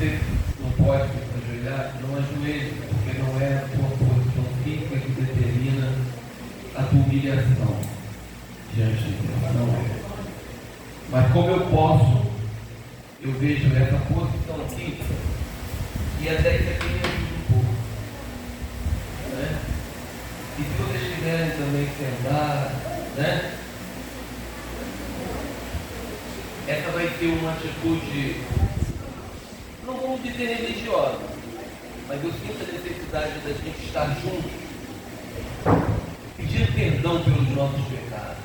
você não pode se ajoelhar, não ajoelhe, porque não é a tua posição física que determina a tua humilhação diante de Deus, não é. Mas como eu posso, eu vejo essa posição aqui, e até isso aqui me ajuda um pouco, né? E se vocês quiserem também sentar, né? Essa vai ser uma atitude, não vamos dizer religiosa, mas eu sinto a necessidade da gente estar juntos, pedindo perdão pelos nossos pecados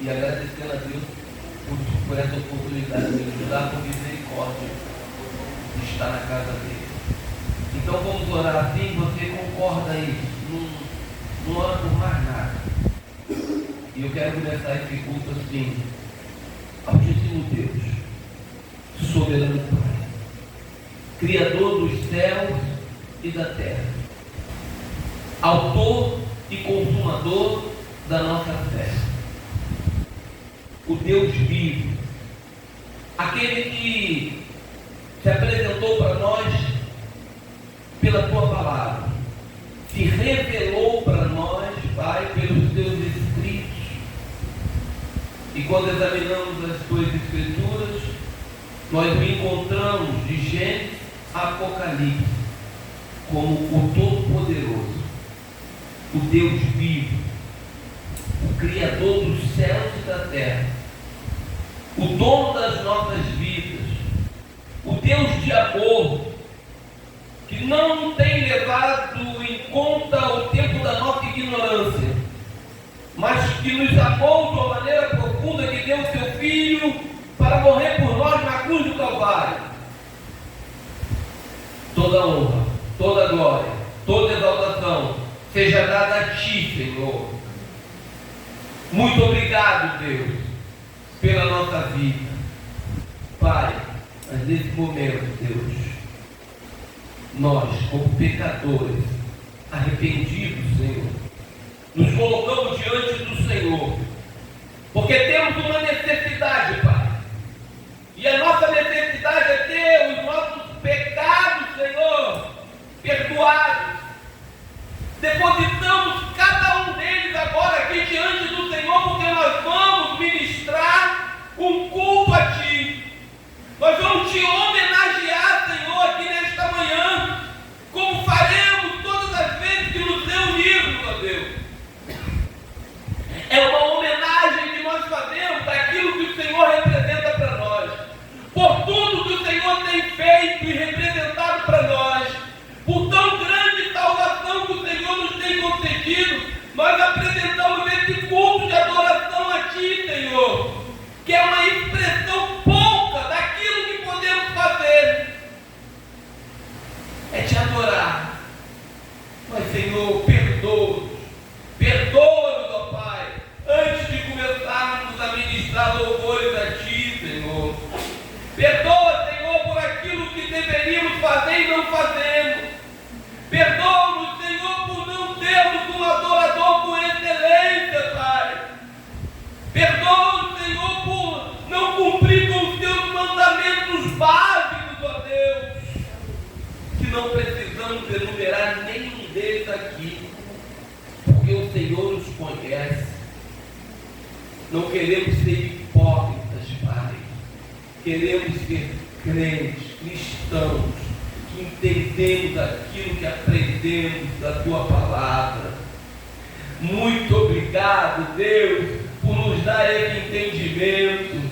e agradecendo a Deus por essa oportunidade de nos dar com misericórdia de estar na casa dele. Então vamos orar assim, você concorda aí, não ora por mais nada. E eu quero começar esse culto assim, Altíssimo Deus, soberano Pai, Criador dos céus e da terra, Autor e Consumador da nossa fé, o Deus vivo, aquele que se apresentou para nós pela Tua palavra, se revelou para nós, Pai, pelos Teus escritos. E quando examinamos as Tuas Escrituras, nós o encontramos de Gênesis a Apocalipse como o Todo-Poderoso, o Deus vivo, o Criador dos céus e da terra, o dono das nossas vidas, o Deus de amor, que não tem levado em conta o tempo da nossa ignorância, mas que nos amou de uma maneira profunda, que deu o seu Filho para morrer por nós na cruz do Calvário. Toda honra, toda glória, toda exaltação seja dada a Ti, Senhor. Muito obrigado, Deus, pela nossa vida. Pai, mas nesse momento, Deus, nós, como pecadores, arrependidos, Senhor, nos colocamos diante do Senhor, porque temos uma necessidade, Pai. E a nossa necessidade é ter os nossos pecados, Senhor, perdoados. Depositamos cada um deles agora aqui diante do Senhor, porque nós vamos ministrar um culto a Ti. Nós vamos Te homenagear, Senhor, aqui nesta manhã, como faremos todas as vezes que nos reunirmos, ó Deus. É uma homenagem que nós fazemos daquilo que o Senhor representa para nós, por tudo que o Senhor tem feito e representado para nós, por tão grande salvação que o Senhor nos tem concedido. Nós apresentamos esse culto de adoração a Ti, Senhor, que é uma expressão pouca daquilo que podemos fazer, é Te adorar. Mas, Senhor, perdoa-nos, ó Pai, antes de começarmos a ministrar louvores a Ti, Senhor. Perdoa, Senhor, por aquilo que deveríamos fazer e não fazemos. Perdoa-nos, Senhor, por não termos um adorador com excelência, Pai. Perdoa-nos, Senhor, por não cumprir com os Teus mandamentos básicos, ó Deus, que não precisamos enumerar nenhum deles aqui, porque o Senhor nos conhece. Não queremos ser hipócritas, Pai. Queremos ser crentes, cristãos, que entendemos aquilo que aprendemos da Tua palavra. Muito obrigado, Deus, por nos dar esse entendimento.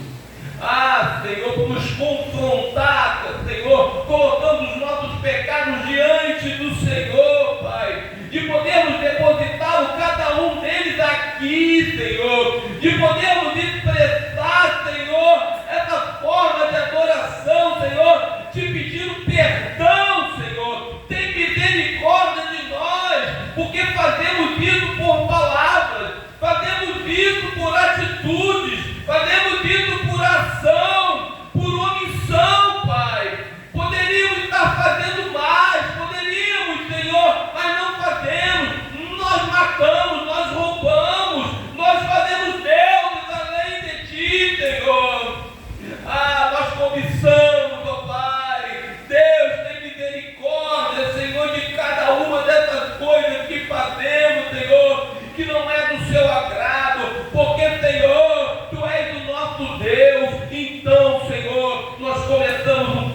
Senhor, por nos confrontar, Senhor, colocando os nossos pecados diante do Senhor, Pai, de podermos depositar cada um deles aqui, Senhor, de podermos expressar, Senhor, essa forma de adoração, Senhor, te pedindo perdão, Senhor. Tem misericórdia de nós, porque fazemos isso por palavras, fazemos isso por atitudes, fazemos isso por ação, por omissão.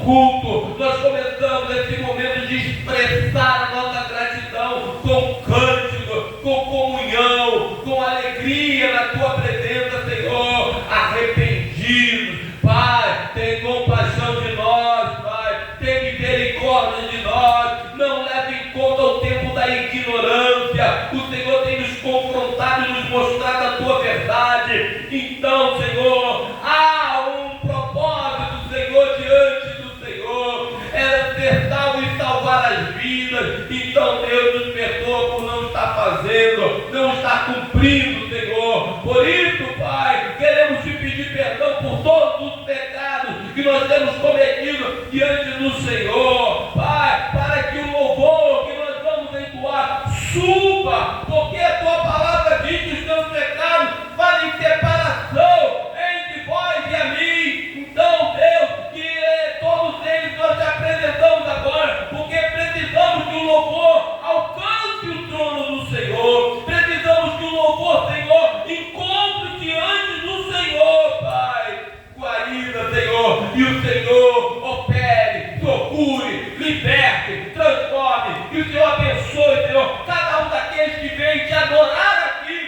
culto, nós começamos esse momento de expressar a nossa gratidão com cântico, com comunhão, com alegria na tua presença, Senhor, arrependidos. Pai, tem compaixão de nós, Pai, tem misericórdia de nós, não leve em conta o tempo da ignorância. O Senhor tem nos confrontado e nos mostrado a tua verdade. Então, Senhor, há um propósito, Senhor, diante do Senhor, era ser salvo e salvar as vidas. Então, Deus, nos perdoa por não estar fazendo, não estar cumprindo, Senhor. Por isso, Pai, queremos te pedir perdão por todos os pecados que nós temos cometido diante do Senhor, Pai, para que o louvor que nós vamos entoar suba, porque a tua palavra diz que os teus pecados fazem separação entre vós e a mim. Então, Deus, que todos eles nós te apresentamos agora, porque precisamos que o louvor alcance o trono do Senhor, precisamos que o louvor, Senhor, encontre diante do Senhor, Pai, guarida, Senhor, e o Senhor opere, procure, liberte, transforme, e o Senhor abençoe, Senhor, cada um daqueles que vem te adorar aqui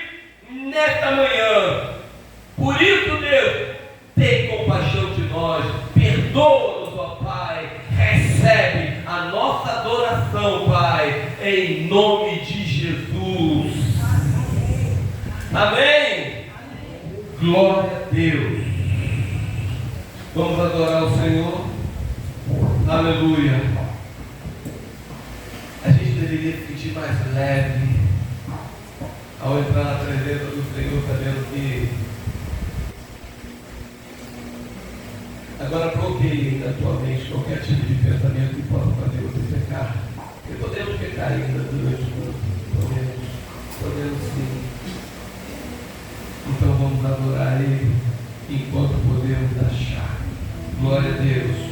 nesta manhã. Por isso, Deus, tem compaixão de nós, perdoa-nos, ó Pai, recebe a nossa adoração, Pai, em nome de Jesus. Amém? Glória a Deus. Vamos adorar o Senhor. Aleluia. A gente deveria se sentir mais leve ao entrar na presença do Senhor, sabendo que agora bloqueie na tua mente qualquer tipo de pensamento que possa fazer você pecar. Porque podemos pecar ainda durante o culto. Podemos sim. Então vamos adorar Ele enquanto podemos achar. Glória a Deus.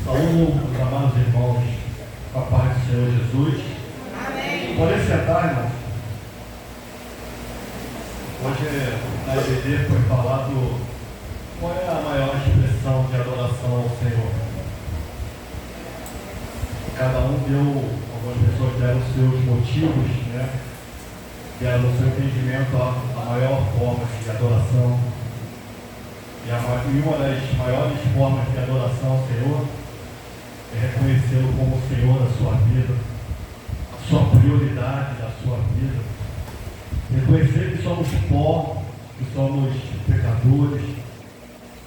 Saúdo os amados irmãos com a paz do Senhor Jesus. Amém. Podem sentar, irmão. Hoje na EBD foi falado qual é a maior expressão de adoração ao Senhor. Cada um deu, algumas pessoas deram os seus motivos, né? Deram o seu entendimento a maior forma de adoração. E uma das maiores formas de adoração ao Senhor é reconhecê-lo como o Senhor da sua vida, a sua prioridade da sua vida. Reconhecer que somos pó, que somos pecadores,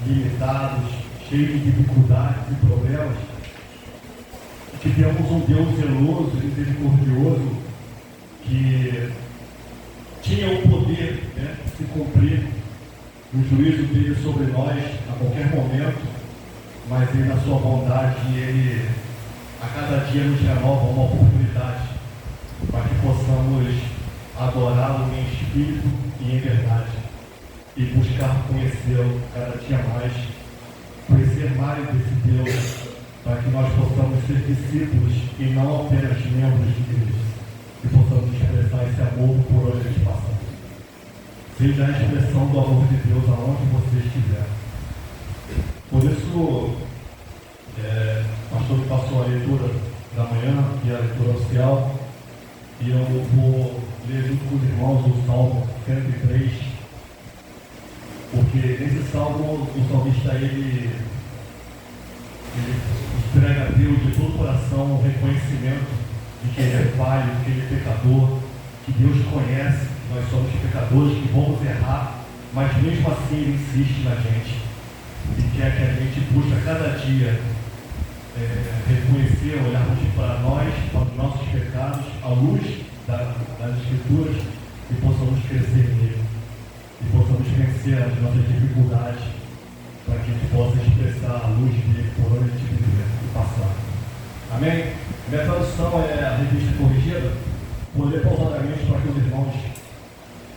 limitados, cheios de dificuldades e problemas, e que temos um Deus zeloso e misericordioso que tinha o poder, né, de se cumprir o juízo dele sobre nós a qualquer momento, mas ele, na sua bondade, ele a cada dia nos renova uma oportunidade para que possamos adorá-lo em espírito e em verdade e buscar conhecê-lo cada dia mais, conhecer mais desse Deus, para que nós possamos ser discípulos e não apenas membros de igreja, e possamos expressar esse amor por onde a gente passa. Seja a expressão do amor de Deus aonde você estiver. Por isso, o pastor me passou a leitura da manhã, que é a leitura oficial, e eu vou ler junto com os irmãos o Salmo 103, porque nesse Salmo o salmista ele ele entrega a Deus de todo o coração o reconhecimento de que ele é falho, de que ele é pecador, que Deus conhece, que nós somos pecadores, que vamos errar, mas mesmo assim ele insiste na gente e quer que a gente busque a cada dia reconhecer, olharmos para nós, para os nossos pecados, à luz das Escrituras, e possamos crescer nele, e possamos vencer as nossas dificuldades, para que a gente possa expressar a luz dele por onde a gente viver e passar. Amém? Minha tradução é a revista corrigida. Vou ler pausadamente para que os irmãos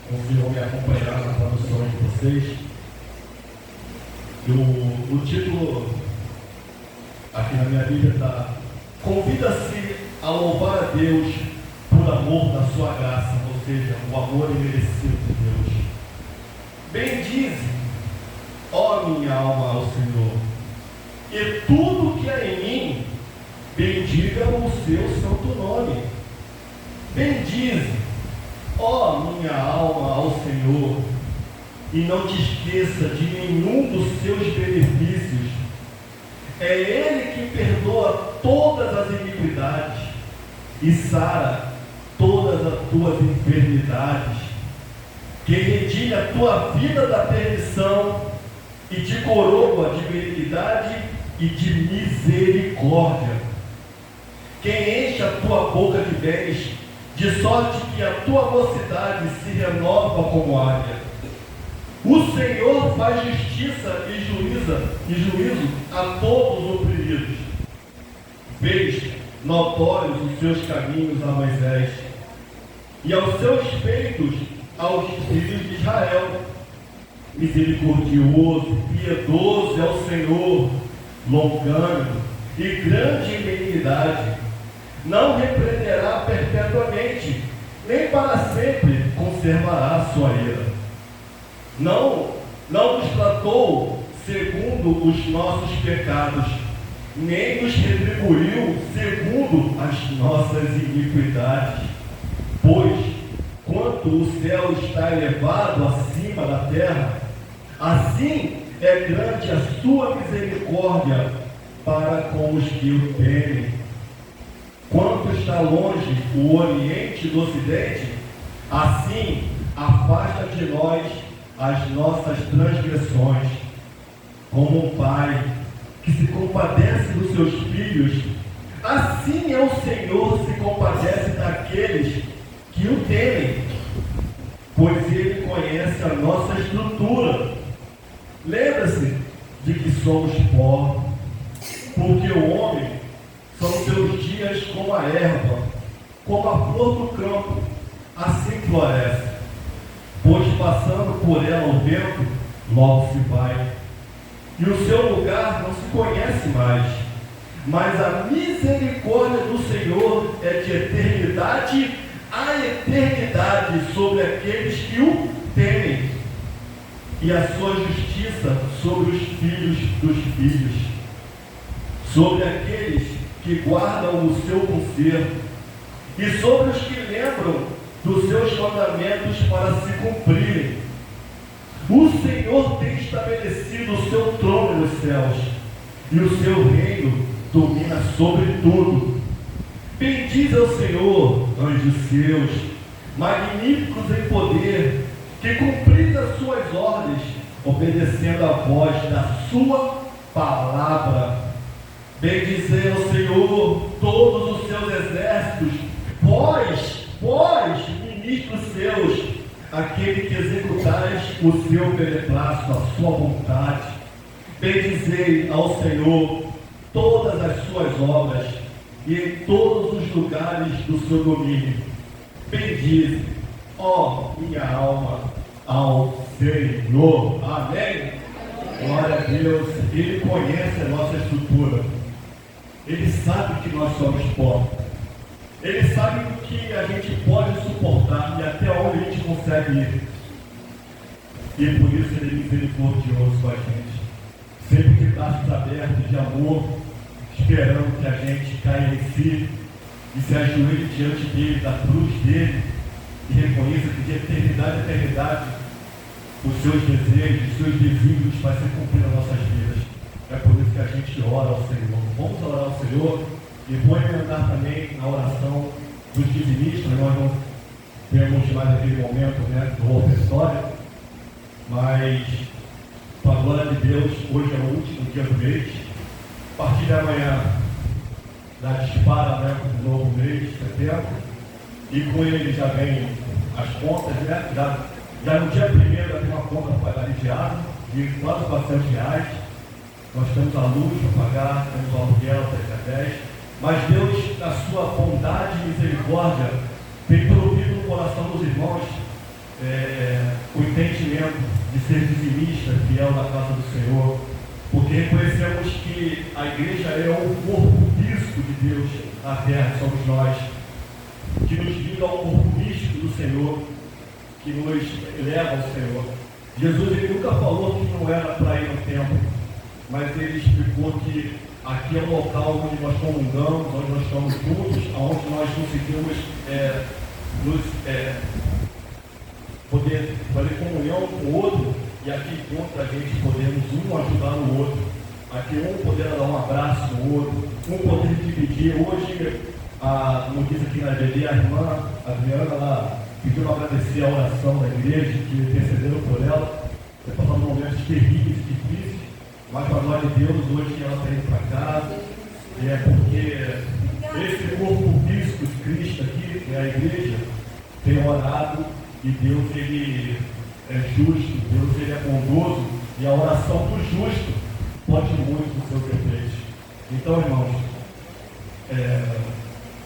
consigam me acompanhar na tradução de vocês. O título aqui na minha Bíblia está: Convida-se a louvar a Deus por amor da sua graça, ou seja, o amor imerecido de Deus. Bendize, ó minha alma, ao Senhor, e tudo que há em mim, bendiga o seu santo nome. Bendize, ó minha alma, ao Senhor, e não te esqueça de nenhum dos seus benefícios. É Ele que perdoa todas as iniquidades e sara todas as tuas enfermidades, que redime a tua vida da perdição e te coroa de benignidade e de misericórdia. Quem enche a tua boca de bens, de sorte que a tua mocidade se renova como águia. O Senhor faz justiça e juízo a todos os oprimidos. Fez notórios os seus caminhos a Moisés, e aos seus feitos aos filhos de Israel. Misericordioso, piedoso é o Senhor, longânimo e grande em benignidade. Não repreenderá perpetuamente, nem para sempre conservará a sua ira. Não nos tratou segundo os nossos pecados, nem nos retribuiu segundo as nossas iniquidades. Pois, quanto o céu está elevado acima da terra, assim é grande a sua misericórdia para com os que o temem. Quanto está longe o Oriente do Ocidente, assim afasta de nós as nossas transgressões. Como um pai que se compadece dos seus filhos, assim é o Senhor se compadece daqueles que o temem, pois Ele conhece a nossa estrutura. Lembra-se de que somos pó, porque o homem são seus dias como a erva, como a flor do campo, assim floresce. Pois passando por ela o vento, logo se vai, e o seu lugar não se conhece mais. Mas a misericórdia do Senhor é de eternidade a eternidade sobre aqueles que o temem, e a sua justiça sobre os filhos dos filhos, sobre aqueles que guardam o seu conserto, e sobre os que lembram dos seus mandamentos para se cumprirem. O Senhor tem estabelecido o seu trono nos céus, e o seu reino domina sobre tudo. Bendize ao Senhor, anjos seus, magníficos em poder, que cumpris as suas ordens, obedecendo a voz da sua palavra. Bendizei ao Senhor todos os seus exércitos, vós, ministros seus, aquele que executais o seu beneplácito, a sua vontade. Bendizei ao Senhor todas as suas obras, e em todos os lugares do seu domínio. Bendize, ó minha alma, ao Senhor. Amém? Glória a Deus. Ele conhece a nossa estrutura. Ele sabe que nós somos pó. Ele sabe o que a gente pode suportar e até onde a gente consegue ir. E por isso Ele é misericordioso com a gente. Sempre de braços abertos de amor, esperando que a gente caia em si e se ajoelhe diante dele, da cruz dele, e reconheça que de eternidade a eternidade os seus desejos, os seus desígnios vai se cumprir nas nossas vidas. É por isso que a gente ora ao Senhor. Vamos orar ao Senhor e vou emendar também na oração dos dizimistas. Nós não temos mais aquele momento, né, do ofertório, mas, com a glória de Deus, hoje é o último dia do mês. A partir de amanhã, da dispara, né, do novo mês, setembro, e com ele já vem as contas, né? Já no dia primeiro já tem uma conta para pagar de água, de quase R$400. Nós temos a luz para pagar, temos o aluguel, 10. Mas Deus, na sua bondade e misericórdia, tem provido no coração dos irmãos o entendimento de ser dizimista, fiel na casa do Senhor, porque reconhecemos que a igreja é o corpo físico de Deus na terra, somos nós, que nos liga ao corpo místico do Senhor, que nos leva ao Senhor. Jesus ele nunca falou que não era para ir no templo, mas ele explicou que aqui é o local onde nós comungamos, onde nós estamos juntos, onde nós conseguimos poder fazer comunhão com o outro, e aqui contra a gente podemos um ajudar o outro, aqui um poder dar um abraço no outro, um poder dividir. Hoje, como disse aqui na GD, a irmã Adriana, ela pediu para agradecer a oração da igreja, que intercederam por ela, passando momentos terríveis e difíceis, mas para a glória de Deus, hoje ela está indo para casa, e é porque esse corpo físico de Cristo aqui, que é a igreja, tem orado, e Deus ele é justo, Deus ele é bondoso, e a oração do justo pode muito nos seus efeitos. Então, irmãos,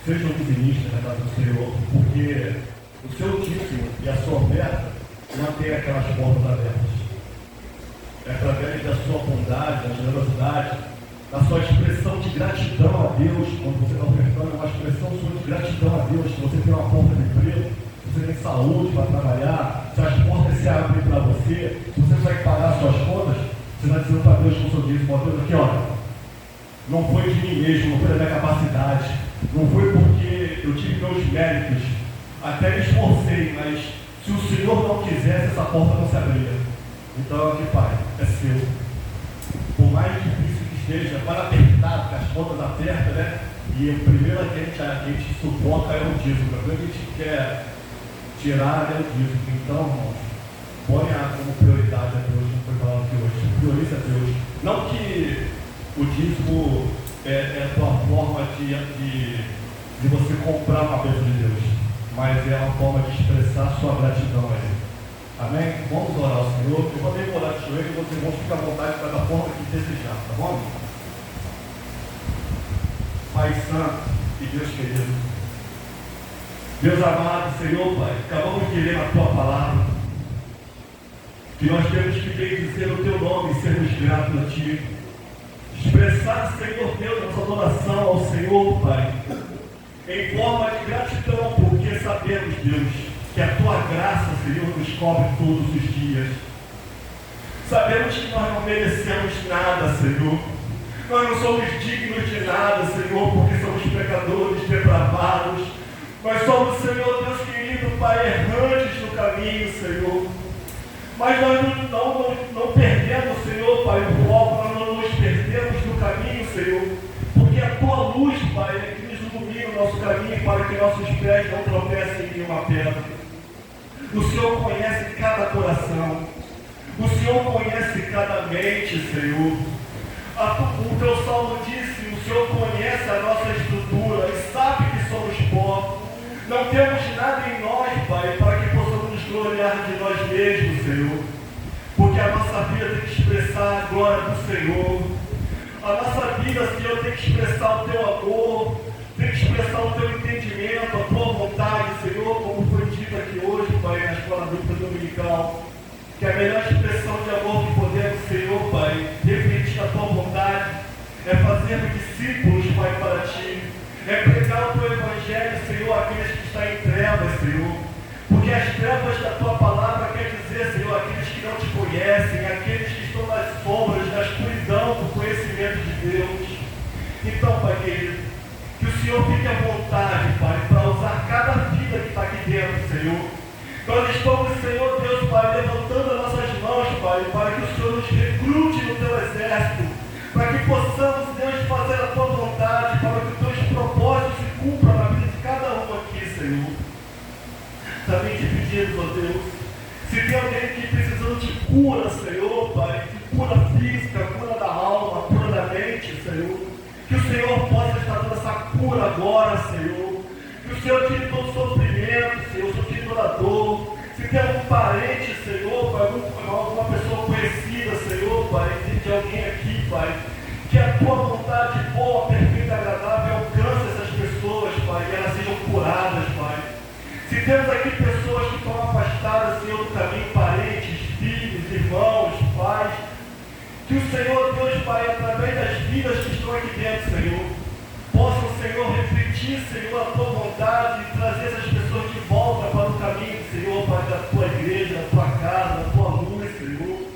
sejam dizimistas na casa do Senhor, porque o seu dízimo e a sua oferta mantém aquelas portas abertas. É através da sua bondade, da generosidade, da sua expressão de gratidão a Deus, quando você está ofertando, é uma expressão sua de gratidão a Deus. Se você tem uma porta de emprego, se você tem saúde para trabalhar, se as portas se abrem para você, se você consegue pagar suas contas, você está dizendo para Deus com o seu dízimo: ó Deus, aqui, olha, não foi de mim mesmo, não foi da minha capacidade, não foi porque eu tive meus méritos, até me esforcei, mas se o Senhor não quisesse, essa porta não se abria. Então, aqui, Pai, é seu. Por mais difícil que esteja, para apertar, porque as contas apertam, né? E o primeiro que a gente sufoca é o dízimo. O primeiro que a gente quer tirar é o dízimo. Então, irmãos, ponha como prioridade a Deus, não foi falado aqui hoje. Priorize a Deus. Não que o dízimo é a tua forma de você comprar uma bênção de Deus, mas é uma forma de expressar sua gratidão a Ele. Amém? Vamos orar ao Senhor. Eu vou demorar de joelho e vocês vão ficar à vontade para da forma que desejar, tá bom? Pai Santo e Deus querido, Deus amado, Senhor, Pai, acabamos de ler a Tua palavra, que nós temos que bendizer o Teu nome e sermos gratos a Ti. Expressar, Senhor Deus, nossa adoração ao Senhor, Pai, em forma de gratidão, porque sabemos, Deus, que a Tua graça, Senhor, nos cobre todos os dias. Sabemos que nós não merecemos nada, Senhor. Nós não somos dignos de nada, Senhor, porque somos pecadores, depravados. Nós somos, Senhor, Deus querido, Pai, errantes no caminho, Senhor. Mas nós não perdemos, Senhor, Pai, o foco, nós não nos perdemos no caminho, Senhor. Porque a Tua luz, Pai, é que nos ilumina o nosso caminho para que nossos pés não tropecem em nenhuma pedra. O Senhor conhece cada coração. O Senhor conhece cada mente, Senhor. O Teu salmo disse: o Senhor conhece a nossa estrutura e sabe que somos pó. Não temos nada em nós, Pai, para que possamos nos gloriar de nós mesmos, Senhor. Porque a nossa vida tem que expressar a glória do Senhor. A nossa vida, Senhor, tem que expressar o Teu amor, tem que expressar o Teu entendimento, a Tua vontade, Senhor, como foi dito aqui hoje, Pai, na escola bíblica dominical. Que a melhor expressão de amor que podemos, Senhor, Pai, refletir a Tua vontade, é fazermos discípulos, Pai, para Ti. É pregar o Teu Evangelho, Senhor, àqueles que estão em trevas, Senhor. Porque as trevas da Tua palavra quer dizer, Senhor, aqueles que não Te conhecem, aqueles que estão nas sombras, na escuridão do conhecimento de Deus. Então, Pai querido, que o Senhor fique à vontade, Pai, para usar cada vida que está aqui dentro, Senhor. Nós estamos, Senhor Deus, Pai, levantando as nossas mãos, Pai, para que o Senhor nos recrute no Teu exército, para Senhor. Também te pedimos, ó Deus, se tem alguém aqui precisando de cura, Senhor, Pai, de cura física, cura da alma, cura da mente, Senhor, que o Senhor possa estar dando essa cura agora, Senhor. Que o Senhor tire todo o sofrimento, Senhor, o Senhor tire toda a dor. Se tem algum parente, Senhor, Pai, alguma pessoa conhecida, Senhor, Pai, de alguém aqui, Pai, que a tua vontade boa, perfeita e agradável alcance essas pessoas, Pai, e elas sejam curadas, Pai. Se temos aqui pessoas que estão afastadas, Senhor, do caminho, parentes, filhos, irmãos, pais, que o Senhor, Deus, Pai, através das vidas que estão aqui dentro, Senhor, possam, Senhor, refletir, Senhor, a tua vontade e trazer essas pessoas de volta para o caminho, Senhor, Pai, da tua igreja, da tua casa, da tua luz, Senhor.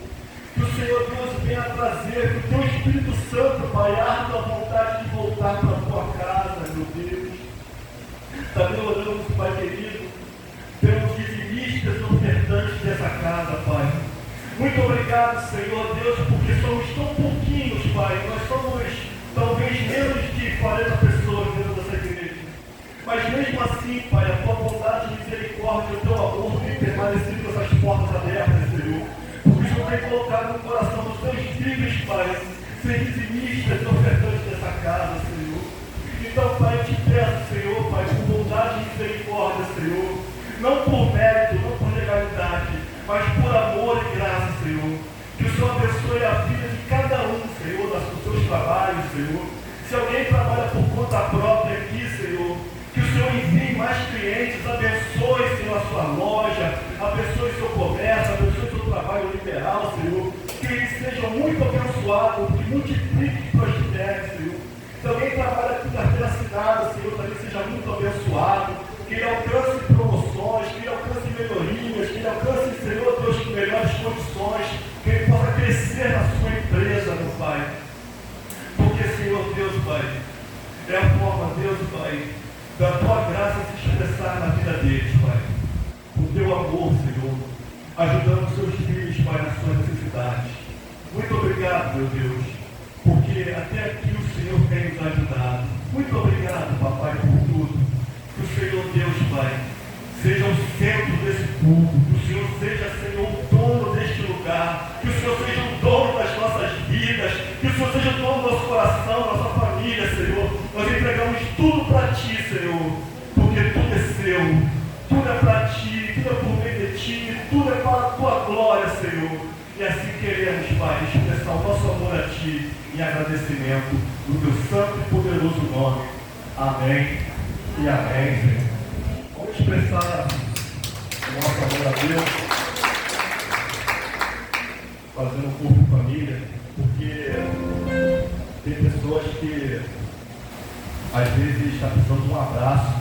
Que o Senhor, Deus, venha trazer, que o teu Espírito Santo, Pai, arde a vontade de voltar para a tua casa, meu Deus. Também oramos, Pai querido, pelos dizimistas e ofertantes dessa casa, Pai. Muito obrigado, Senhor Deus, porque somos tão pouquinhos, Pai. Nós somos talvez menos de 40 pessoas dentro dessa igreja. Mas mesmo assim, Pai, a tua bondade, misericórdia, o teu amor tem permanecido com essas portas abertas, Senhor. Porque o Senhor tem colocado no coração dos teus filhos, Pai, ser dizimistas e ofertantes dessa casa, Senhor. Então, Pai, eu te peço, Senhor, Pai, por bondade e misericórdia, Senhor, não por mérito, não por legalidade, mas por amor e graça, Senhor. Que o Senhor abençoe a vida de cada um, Senhor, dos seus trabalhos, Senhor. Se alguém trabalha por conta própria aqui, Senhor, que o Senhor envie mais clientes, abençoe, Senhor, a sua loja, abençoe seu comércio, abençoe seu trabalho liberal, Senhor. Que eles sejam muito abençoados, que multiplique e prospere, Senhor. Se alguém trabalha com carteira assinada, Senhor, também seja muito abençoado, que ele alcance promoções, que ele alcance melhorias, que ele alcance, Senhor Deus, com melhores condições, que ele possa crescer na sua empresa, meu Pai. Porque, Senhor Deus, Pai, é a forma, Deus, Pai, da tua graça se expressar na vida deles, Pai. O teu amor, Senhor, ajudando os seus filhos, Pai, nas suas necessidades. Muito obrigado, meu Deus, porque até aqui o Senhor tem nos ajudado. Muito obrigado, Papai, por tudo. Que o Senhor Deus, Pai, seja o centro desse culto. Que o Senhor seja, Senhor, o dono deste lugar. Que o Senhor seja o dono das nossas vidas. Que o Senhor seja o dono do nosso coração, da nossa família, Senhor. Nós entregamos tudo para Ti, Senhor, porque tudo é seu. Tudo é para Ti, tudo é por meio de Ti, tudo é para a Tua glória, Senhor. E assim queremos, Pai, expressar o nosso amor a Ti em agradecimento no Teu santo e poderoso nome. Amém e amém, Senhor. Vamos expressar o nosso amor a Deus, fazendo um corpo família, porque tem pessoas que às vezes estão precisando de um abraço.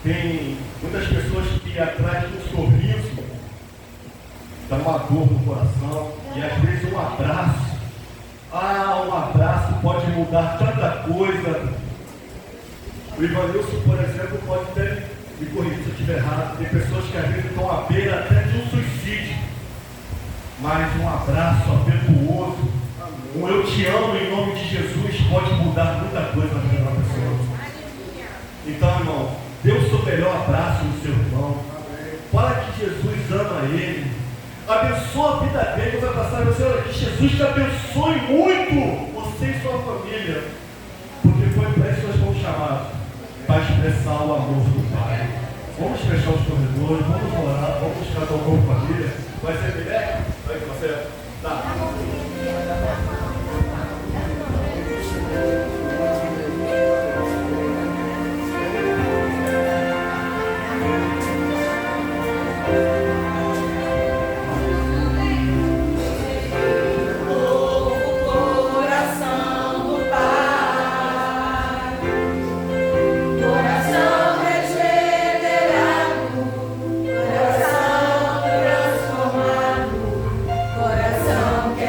Tem muitas pessoas que atrás de um sorriso dá uma dor no coração, e às vezes um abraço, um abraço pode mudar tanta coisa. O Ivanilson, por exemplo, pode até me corrigir se eu estiver errado. Tem pessoas que às vezes estão à beira até de um suicídio, mas um abraço afetuoso, um eu te amo em nome de Jesus, pode mudar muita coisa na vida da pessoa. Então, irmão, dê o seu melhor abraço no seu irmão. Fala que Jesus ama ele. Abençoa a vida dele. Vai passar a Senhor, que Jesus te abençoe muito, você e sua família, porque foi para isso que nós fomos chamados, para expressar o amor do Pai. Vamos fechar os corredores, vamos orar, vamos buscar o amor da família. Vai ser direto? Vai que você tá. Coração transformado, coração que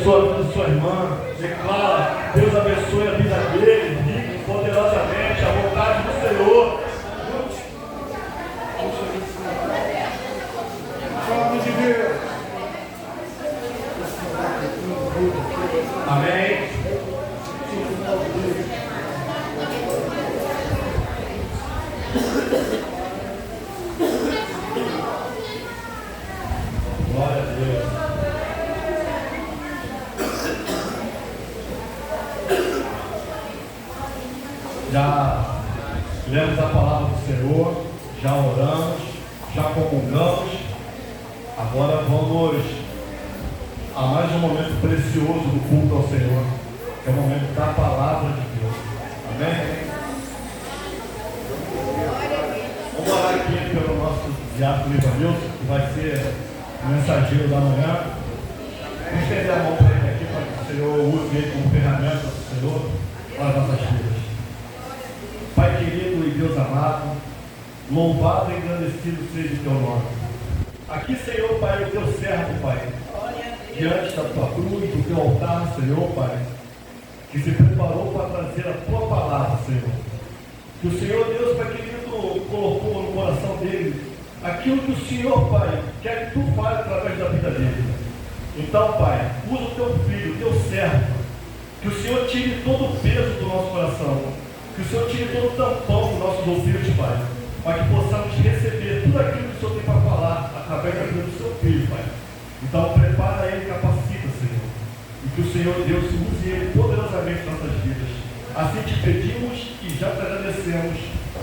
abençoa a vida da sua irmã. Declara, Deus abençoe a vida dele, rico, poderosamente, a vontade do Senhor. Nome de Deus. Amém. Glória a Deus. Já lemos a palavra do Senhor, já oramos, já comungamos. Agora vamos a mais um momento precioso do culto ao Senhor, que é o momento da palavra de Deus. Amém? Vamos orar aqui pelo nosso diácono Ivanilson, que vai ser o mensageiro da manhã. Vamos estender a mão para ele aqui, para que o Senhor use ele como ferramenta do Senhor para as nossas vidas. Pai querido e Deus amado, louvado e engrandecido seja o teu nome. Aqui, Senhor, Pai, o teu servo, Pai, diante da tua cruz, do teu altar, Senhor, Pai, que se preparou para trazer a tua palavra, Senhor. Que o Senhor, Deus, Pai querido, colocou no coração dele aquilo que o Senhor, Pai, quer que tu fale através da vida dele. Então, Pai, usa o teu filho, o teu servo, que o Senhor tire todo o peso do nosso coração, que o Senhor tire todo o tampão dos nossos ouvidos, Pai, para que possamos receber tudo aquilo que o Senhor tem para falar através da vida do seu filho, Pai. Então, prepara ele, capacita, Senhor, e que o Senhor Deus use ele poderosamente em nossas vidas. Assim te pedimos e já te agradecemos,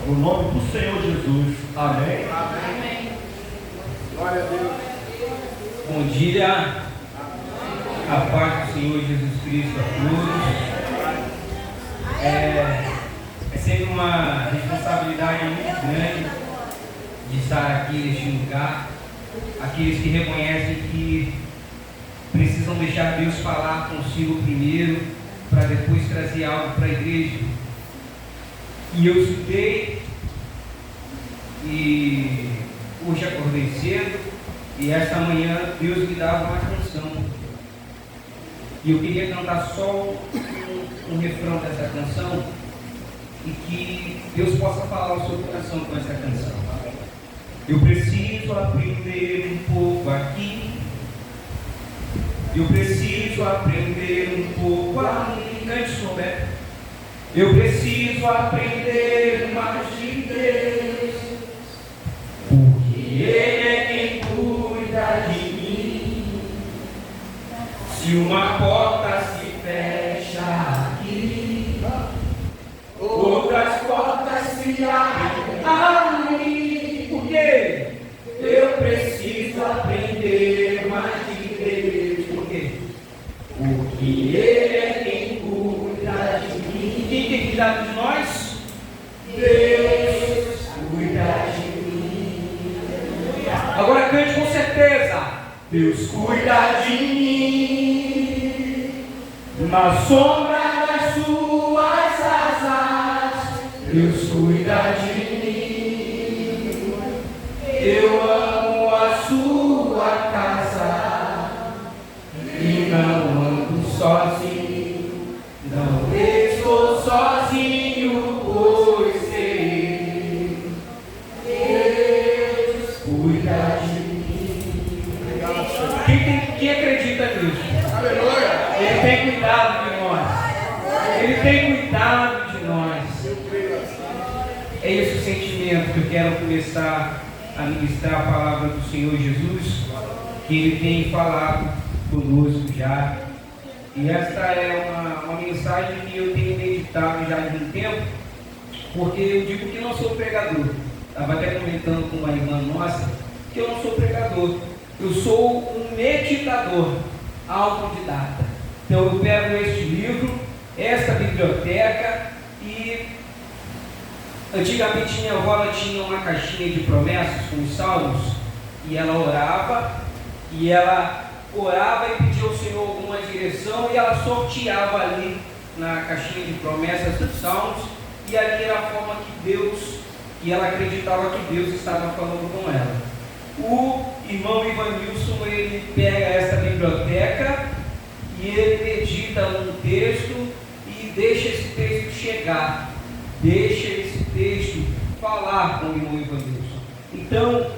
no nome do Senhor Jesus. Amém. Amém. Glória a Deus. Bom dia, a paz do Senhor Jesus Cristo a todos. É sempre uma responsabilidade muito grande de estar aqui neste lugar. Aqueles que reconhecem que precisam deixar Deus falar consigo primeiro, para depois trazer algo para a igreja. E eu estudei, e hoje acordei cedo, e esta manhã Deus me dava uma canção. E eu queria cantar só um refrão dessa canção, e que Deus possa falar ao seu coração com essa canção. Eu preciso aprender um pouco aqui. Eu preciso aprender um pouco ali. Cante, souber. Eu preciso aprender mais de Deus, porque Ele é quem cuida de mim. Se uma porta se fecha aqui, outras portas se abrem ali. Por quê? Eu preciso aprender mais de Deus. Por quê? Porque Ele é quem cuida de mim. Quem tem cuidado de nós? Deus cuida de mim. Agora cante com certeza. Deus cuida de mim. Na sombra das suas asas, Deus cuida de mim. Eu amo a sua casa e não ando sozinho, não estou sozinho, pois sei, Deus cuida de mim. Quem acredita nisso? Aleluia. Ele tem cuidado de nós. Ele tem cuidado de nós. É esse o sentimento que eu quero começar a ministrar a palavra do Senhor Jesus, que Ele tem falado conosco já. E esta é uma mensagem que eu tenho meditado já de um tempo, porque eu digo que não sou pregador. Estava até comentando com uma irmã nossa que eu não sou pregador, eu sou um meditador autodidata. Então eu pego este livro, esta biblioteca, e antigamente minha avó tinha uma caixinha de promessas com os salmos, e ela orava e pedia ao Senhor alguma direção, e ela sorteava ali na caixinha de promessas dos salmos, e ali era a forma que ela acreditava que Deus estava falando com ela. O irmão Ivanilson, ele pega essa biblioteca e e ele medita num texto e deixa esse texto chegar, deixa esse texto falar com o irmão Evanilson. Então,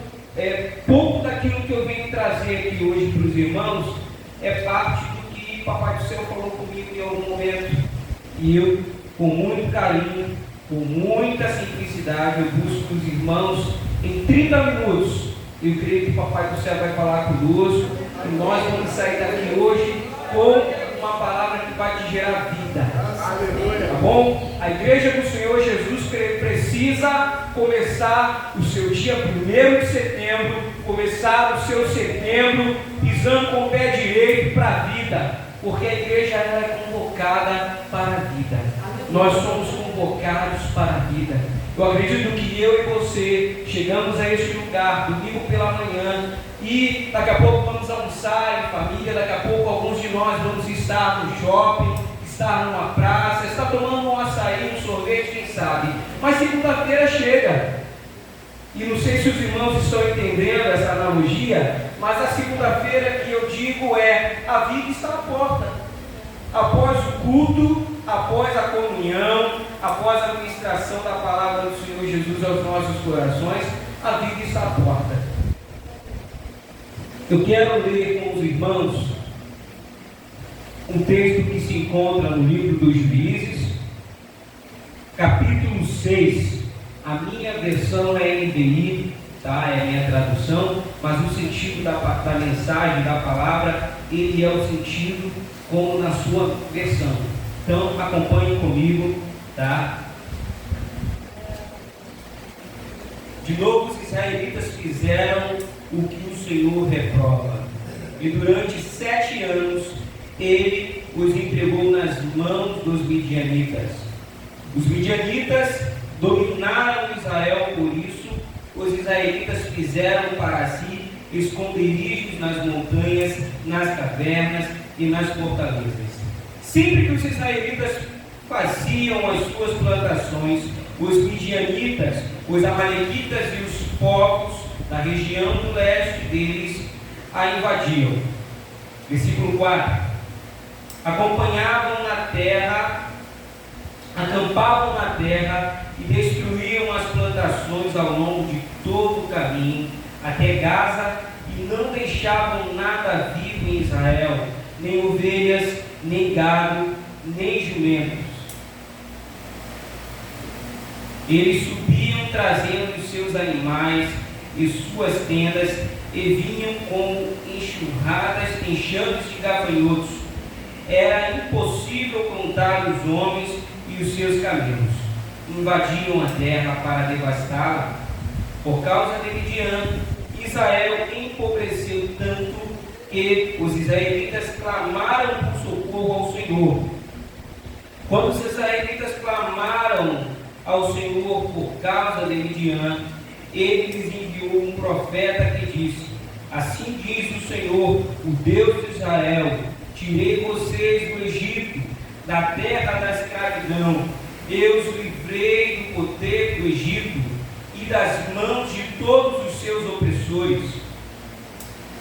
pouco daquilo que eu venho trazer aqui hoje para os irmãos é parte do que Papai do Céu falou comigo em algum momento, e eu, com muito carinho, com muita simplicidade, eu busco os irmãos em 30 minutos. Eu creio que o Papai do Céu vai falar conosco e nós vamos sair daqui hoje com uma palavra que vai te gerar vida. Aleluia. Tá bom? A igreja do Senhor Jesus precisa começar o seu dia 1º de setembro, começar o seu setembro pisando com o pé direito para a vida, porque a igreja ela é convocada para a vida. Nós somos convocados para a vida. Eu acredito que eu e você chegamos a este lugar domingo pela manhã e daqui a pouco vamos almoçar em família, daqui a pouco alguns de nós vamos estar no shopping, estar numa praça, estar tomando um açaí, um sorvete, quem sabe. Mas segunda-feira chega. E não sei se os irmãos estão entendendo essa analogia, mas a segunda-feira que eu digo a vida está à porta. Após o culto, após a comunhão, após a ministração da palavra do Senhor Jesus aos nossos corações, a vida está à porta. Eu quero ler com os irmãos um texto que se encontra no livro dos Juízes, capítulo 6. A minha versão é NVI, tá? É a minha tradução, mas o sentido da mensagem, da palavra, ele é o sentido como na sua versão. Então acompanhe comigo, tá? De novo os israelitas fizeram o que o Senhor reprova, e durante 7 anos ele os entregou nas mãos dos midianitas. Os midianitas dominaram Israel, por isso os israelitas fizeram para si esconderijos nas montanhas, nas cavernas e nas fortalezas. Sempre que os israelitas faziam as suas plantações, os midianitas, os amalequitas e os povos da região do leste deles a invadiam. Versículo 4. Acampavam na terra e destruíam as plantações ao longo de todo o caminho até Gaza, e não deixavam nada vivo em Israel, nem ovelhas, nem gado, nem jumentos. Eles subiam trazendo os seus animais e suas tendas, e vinham como enxames de gafanhotos. Era impossível contar os homens e os seus camelos. Invadiam a terra para devastá-la. Por causa de Midian, Israel empobreceu tanto que os israelitas clamaram por socorro ao Senhor. Quando os israelitas clamaram ao Senhor por causa de Midian, ele lhes enviou um profeta que disse: assim diz o Senhor, o Deus de Israel: tirei vocês do Egito, da terra da escravidão. Eu os livrei do poder do Egito e das mãos de todos os seus opressores.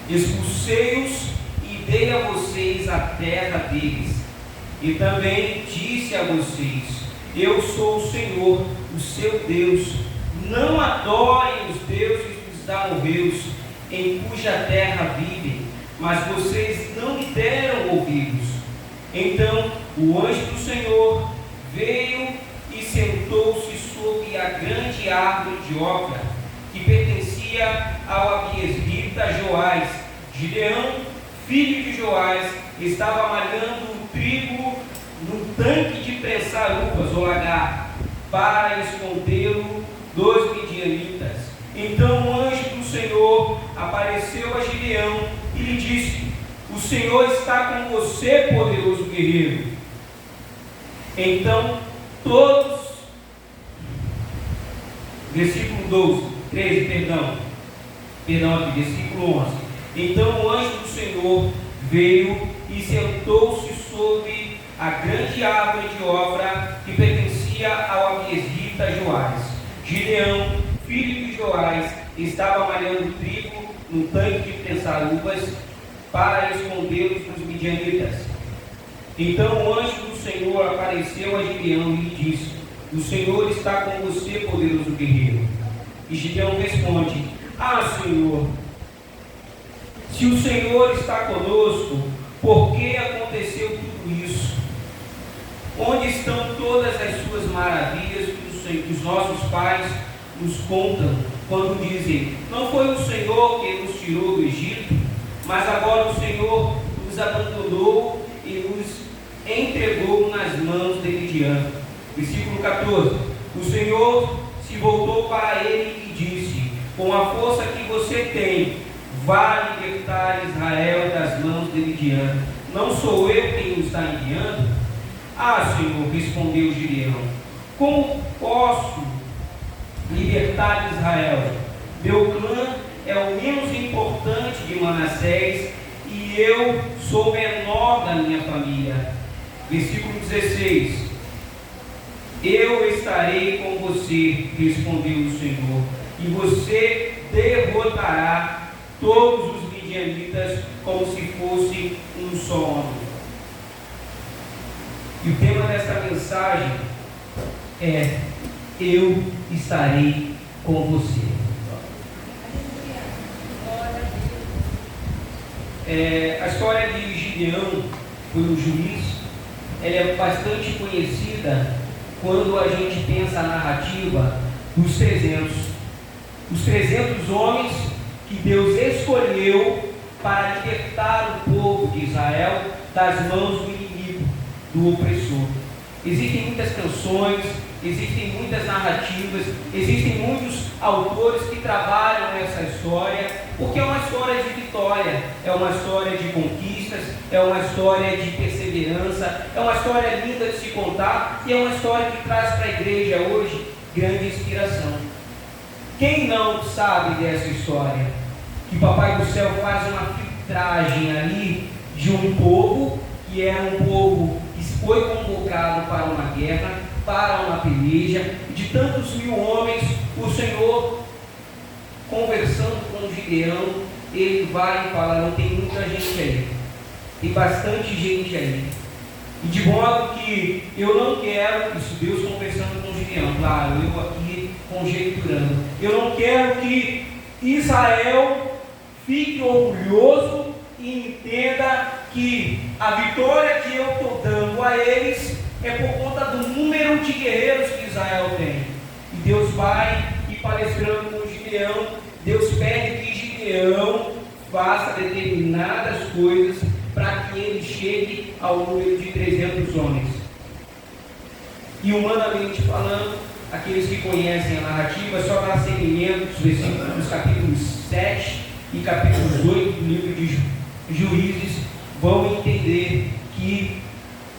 Expulsei-os e dei a vocês a terra deles. E também disse a vocês: eu sou o Senhor, o seu Deus. Não adorem os deuses dos amorreus, em cuja terra vivem, mas vocês não me deram ouvidos. Então o anjo do Senhor veio e sentou-se sob a grande árvore de Ofra, que pertencia ao abiesrita Joás. Gideão, filho de Joás, estava malhando o trigo num tanque de prensar uvas ou lagar, para escondê-lo dos midianitas. Então o anjo do Senhor apareceu a Gideão e lhe disse: o Senhor está com você, poderoso guerreiro. Então todos, versículo 13, versículo 11. Então o anjo do Senhor veio e sentou-se sobre a grande árvore de Ofra, que pertencia ao abiesrita Joás. Gideão, filho de Joás, estava malhando trigo num tanque de prensar uvas, para escondê-los dos midianitas. Então o anjo do Senhor apareceu a Gideão e lhe disse: o Senhor está com você, poderoso guerreiro. E Gideão responde: ah, Senhor, se o Senhor está conosco, por que aconteceu tudo isso? Onde estão todas as suas maravilhas que os nossos pais nos contam, quando dizem: não foi o Senhor que nos tirou do Egito, mas agora o Senhor nos abandonou e nos entregou nas mãos de Midian. Versículo 14. O Senhor se voltou para ele e disse: com a força que você tem, vá libertar Israel das mãos de Midian. Não sou eu quem o está enviando? Ah, Senhor, respondeu Gideão, como posso libertar Israel? Meu clã é o menos importante de Manassés e eu sou o menor da minha família. Versículo 16. Eu estarei com você, respondeu o Senhor, e você derrotará todos os midianitas como se fosse um só homem. E o tema desta mensagem é: eu estarei com você. A história de Gideão, foi um juiz, ela é bastante conhecida quando a gente pensa a narrativa dos 300. Os 300 homens que Deus escolheu para libertar o povo de Israel das mãos do inimigo, do opressor. Existem muitas canções, existem muitas narrativas, existem muitos autores que trabalham essa história, porque é uma história de vitória, é uma história de conquistas, é uma história de perseverança, é uma história linda de se contar e é uma história que traz para a igreja hoje grande inspiração. Quem não sabe dessa história? Que Papai do Céu faz uma filtragem ali de um povo que era um povo que foi convocado para uma guerra, para uma peleja, de tantos mil homens. O Senhor, conversando com Gideão, ele vai e fala: não, tem muita gente aí, tem bastante gente aí, e de modo que eu não quero, isso Deus conversando com Gideão, claro, eu aqui conjecturando, eu não quero que Israel fique orgulhoso e entenda que a vitória que eu estou dando a eles é por conta do número de guerreiros que Israel tem. E Deus vai e palestrando com Gideão, Deus pede que Gideão faça determinadas coisas para que ele chegue ao número de 300 homens. E humanamente falando, aqueles que conhecem a narrativa, só dar seguimento dos versículos dos capítulos 7 e capítulos 8 do livro de Juízes, vão entender que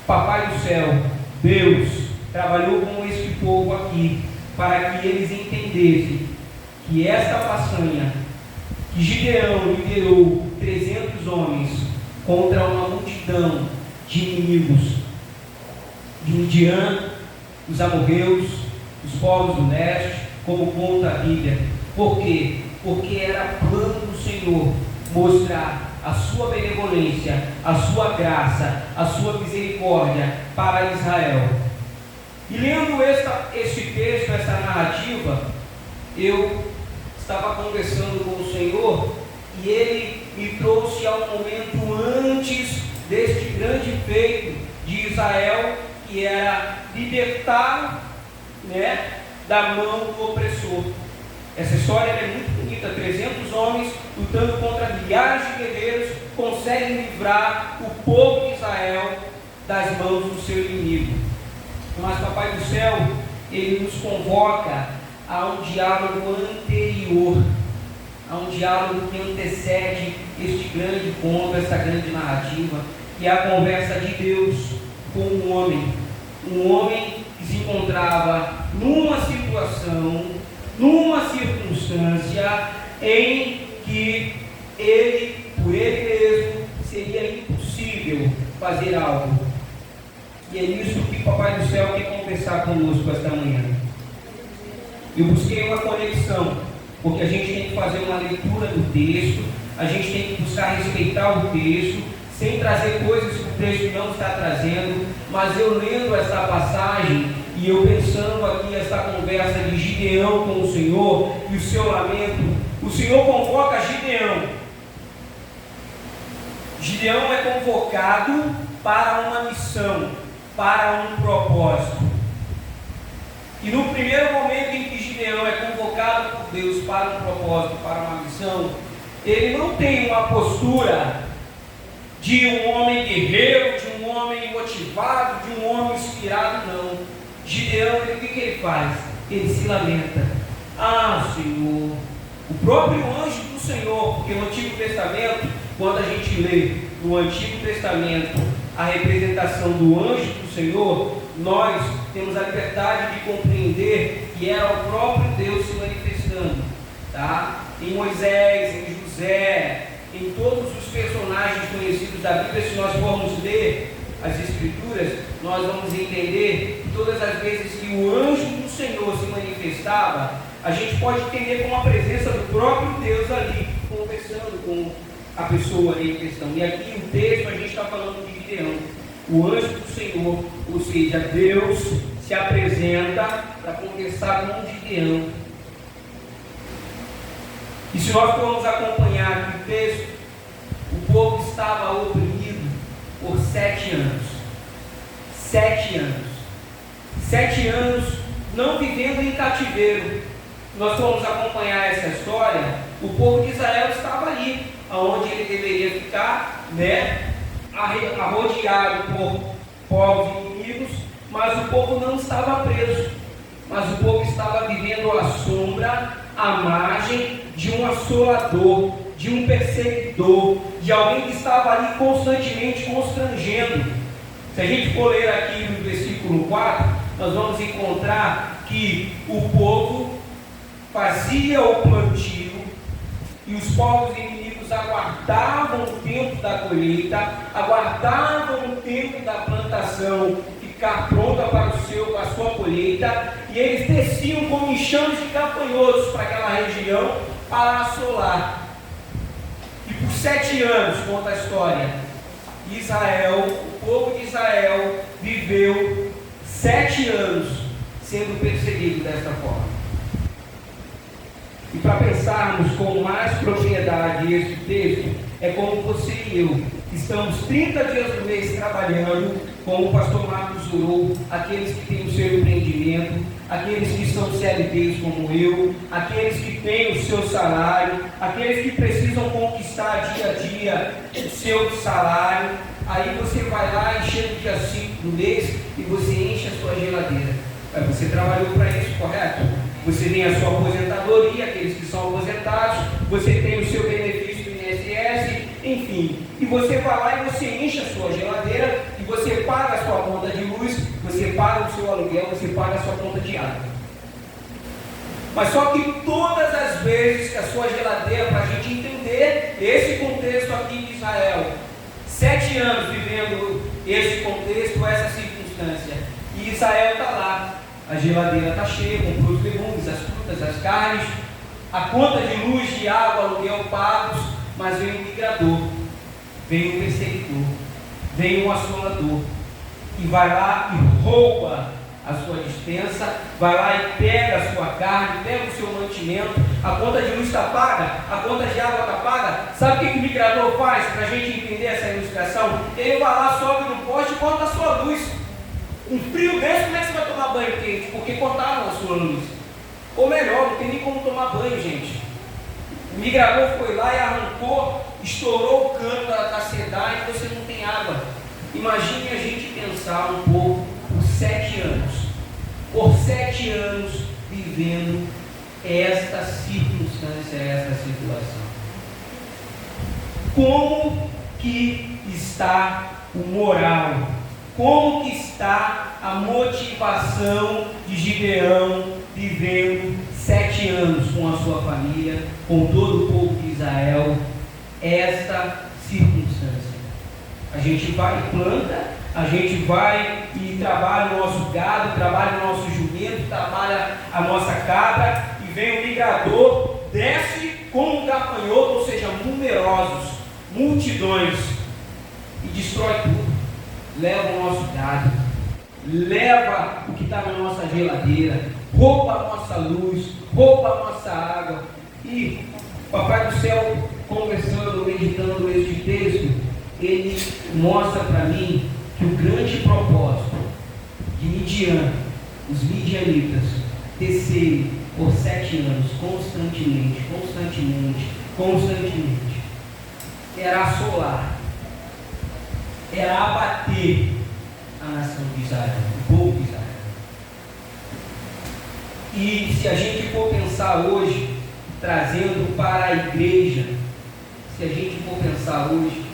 Papai do Céu, Deus, trabalhou com este povo aqui para que eles entendessem que esta façanha, que Gideão liderou 300 homens contra uma multidão de inimigos, de Midian, os amorreus, os povos do leste, como conta a Bíblia. Por quê? Porque era plano do Senhor mostrar a sua benevolência, a sua graça, a sua misericórdia para Israel. E lendo este texto, essa narrativa, eu estava conversando com o Senhor e Ele me trouxe a um momento antes deste grande feito de Israel, que era libertar, da mão do opressor. Essa história é muito bonita. 300 homens lutando contra milhares de guerreiros conseguem livrar o povo de Israel das mãos do seu inimigo. Mas Papai do Céu, Ele nos convoca a um diálogo anterior, a um diálogo que antecede este grande conto, esta grande narrativa, que é a conversa de Deus com um homem que se encontrava numa situação, numa circunstância em que ele, por ele mesmo, seria impossível fazer algo. E é isso que Papai do Céu quer conversar conosco esta manhã. Eu busquei uma conexão, porque a gente tem que fazer uma leitura do texto, a gente tem que buscar respeitar o texto, sem trazer coisas que o texto não está trazendo, mas eu lendo essa passagem e eu pensando aqui essa conversa de Gideão com o Senhor e o seu lamento, o Senhor convoca Gideão. Gideão é convocado para uma missão, para um propósito. E no primeiro momento em que Gideão é convocado por Deus para um propósito, para uma missão, ele não tem uma postura de um homem guerreiro, de um homem motivado, de um homem inspirado, não. Gideão, o que ele faz? Ele se lamenta. Ah, Senhor, o próprio anjo do Senhor, porque no Antigo Testamento, quando a gente lê no Antigo Testamento a representação do anjo do Senhor, nós temos a liberdade de compreender que era o próprio Deus se manifestando, tá? Em Moisés, em José, em todos os personagens conhecidos da Bíblia. Se nós formos ler as Escrituras, nós vamos entender que todas as vezes que o anjo do Senhor se manifestava, a gente pode entender como a presença do próprio Deus ali, conversando com a pessoa em questão. E aqui no texto a gente está falando de Gideão, o anjo do Senhor, ou seja, Deus se apresenta para conversar com Gideão. E se nós formos acompanhar aqui o texto, o povo estava oprimido por 7 anos. 7 anos. 7 anos não vivendo em cativeiro. Nós formos acompanhar essa história, o povo de Israel estava ali, onde ele deveria ficar, né? Arrodeado por povos inimigos, mas o povo não estava preso, mas o povo estava vivendo à sombra, à margem de um assolador, de um perseguidor, de alguém que estava ali constantemente constrangendo. Se a gente for ler aqui no versículo 4, nós vamos encontrar que o povo fazia o plantio e os povos inimigos aguardavam o tempo da colheita, aguardavam o tempo da plantação ficar pronta para a sua colheita, e eles desciam com enxames de gafanhotos para aquela região para assolar. E por 7 anos, conta a história, Israel, o povo de Israel viveu 7 anos sendo perseguido desta forma. E para pensarmos com mais propriedade este texto, é como você e eu estamos 30 dias do mês trabalhando, como o pastor Marcos orou, aqueles que têm o seu empreendimento, aqueles que são CLTs como eu, aqueles que têm o seu salário, aqueles que precisam conquistar dia a dia o seu salário. Aí você vai lá e chega no dia 5 do mês e você enche a sua geladeira. Você trabalhou para isso, correto? Você tem a sua aposentadoria, aqueles que são aposentados, você tem o seu benefício do INSS, enfim. E você vai lá e você enche a sua geladeira e você paga a sua conta de luz, você paga o seu aluguel, você paga a sua conta de água. Mas só que todas as vezes que a sua geladeira, para a gente entender esse contexto aqui de Israel, 7 anos vivendo esse contexto, essa circunstância, e Israel está lá. A geladeira está cheia, comprou os legumes, as frutas, as carnes, a conta de luz, de água, aluguel pagos, mas vem um migrador, vem um perseguidor, vem um assolador, e vai lá e rouba a sua despensa, vai lá e pega a sua carne, pega o seu mantimento, a conta de luz está paga, a conta de água está paga. Sabe o que o migrador faz para a gente entender essa ilustração? Ele vai lá, sobe no poste e corta a sua luz. Um frio desse, como é que você vai tomar banho quente? Porque cortaram a sua luz. Ou melhor, não tem nem como tomar banho, gente. O migrador foi lá e arrancou, estourou o cano da cidade e você não tem água. Imagine a gente pensar um pouco por 7 anos. Por 7 anos vivendo esta circunstância, esta situação. Como que está o moral? Como que está a motivação de Gideão vivendo 7 anos com a sua família, com todo o povo de Israel, esta circunstância? A gente vai e planta, a gente vai e trabalha o nosso gado, trabalha o nosso jumento, trabalha a nossa cabra, e vem o migrador, desce como um gafanhoto, ou seja, numerosos, multidões. e destrói tudo. Leva o nosso gado, leva o que está na nossa geladeira, rouba a nossa luz, rouba a nossa água. E Papai do Céu, conversando, meditando este texto, ele mostra para mim que o grande propósito de Midian, os midianitas, descerem por 7 anos, constantemente, era assolar, era abater a nação de Israel, o povo de Israel. E se a gente for pensar hoje, trazendo para a igreja, se a gente for pensar hoje,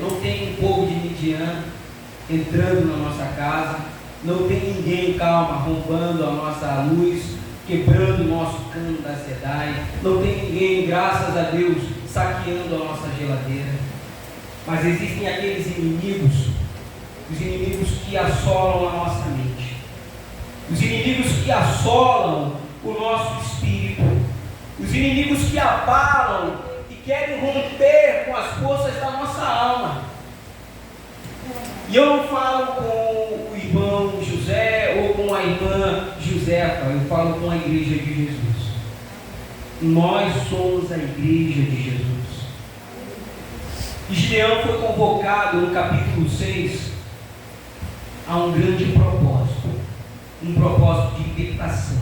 não tem um povo de Midian entrando na nossa casa, não tem ninguém, calma, roubando a nossa luz, quebrando o nosso cano da SEDAI, não tem ninguém, graças a Deus, saqueando a nossa geladeira. Mas existem aqueles inimigos, os inimigos que assolam a nossa mente, os inimigos que assolam o nosso espírito, os inimigos que abalam e querem romper com as forças da nossa alma. E eu não falo com o irmão José ou com a irmã Josefa, eu falo com a igreja de Jesus. Nós somos a igreja de Jesus. E Gideão foi convocado no capítulo 6 a um grande propósito, um propósito de libertação,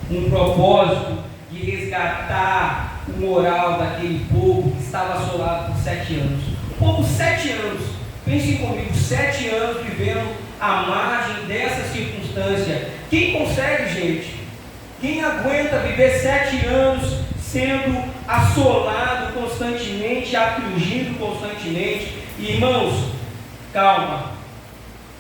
um propósito de resgatar o moral daquele povo que estava assolado por 7 anos. O povo, 7 anos, pensem comigo, 7 anos vivendo à margem dessa circunstância. Quem consegue, gente? Quem aguenta viver 7 anos sendo assolado constantemente, afligido constantemente? E, irmãos, calma.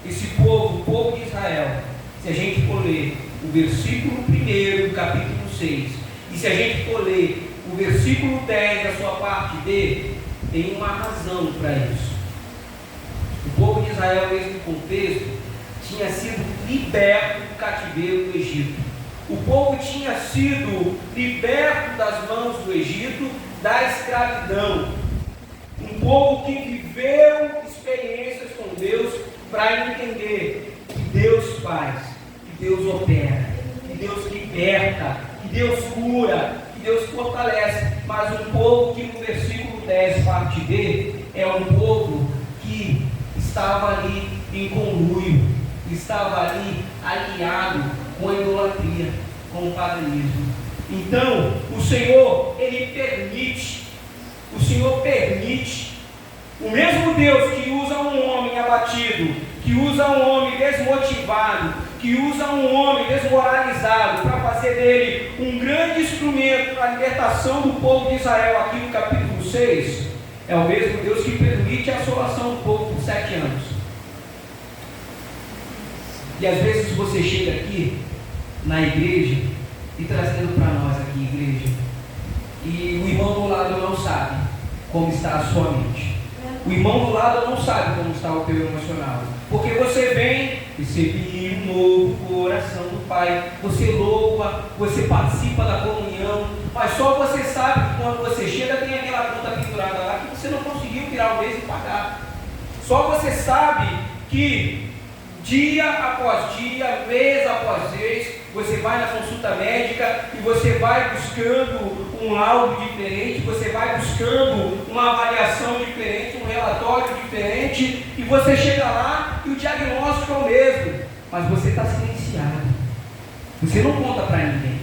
Esse povo, o povo de Israel, se a gente for ler o versículo 1 do capítulo 6, e se a gente for ler o versículo 10 da sua parte B, tem uma razão para isso. O povo de Israel, nesse contexto, tinha sido liberto do cativeiro do Egito. O povo tinha sido liberto das mãos do Egito, da escravidão. Um povo que viveu experiências com Deus para entender que Deus faz, que Deus opera, que Deus liberta, que Deus cura, que Deus fortalece. Mas um povo que no versículo 10, parte B, é um povo que estava ali em conluio, estava ali aliado com a idolatria, com o paganismo. Então, o Senhor, Ele permite, o mesmo Deus que usa um homem abatido, que usa um homem desmotivado, que usa um homem desmoralizado para fazer dele um grande instrumento para a libertação do povo de Israel, aqui no capítulo 6, é o mesmo Deus que permite a assolação do povo por 7 anos. E às vezes você chega aqui na igreja e trazendo para nós aqui, igreja, e o irmão do lado não sabe como está a sua mente. O irmão do lado não sabe como está o teu emocional. Porque você vem, receber um novo coração do Pai, você louva, você participa da comunhão, mas só você sabe que quando você chega tem aquela conta pendurada lá que você não conseguiu virar o mês e pagar. Só você sabe que dia após dia, mês após mês, você vai na consulta médica e você vai buscando um laudo diferente, você vai buscando uma avaliação diferente, um relatório diferente, e você chega lá e o diagnóstico é o mesmo, mas você está silenciado. Você não conta para ninguém.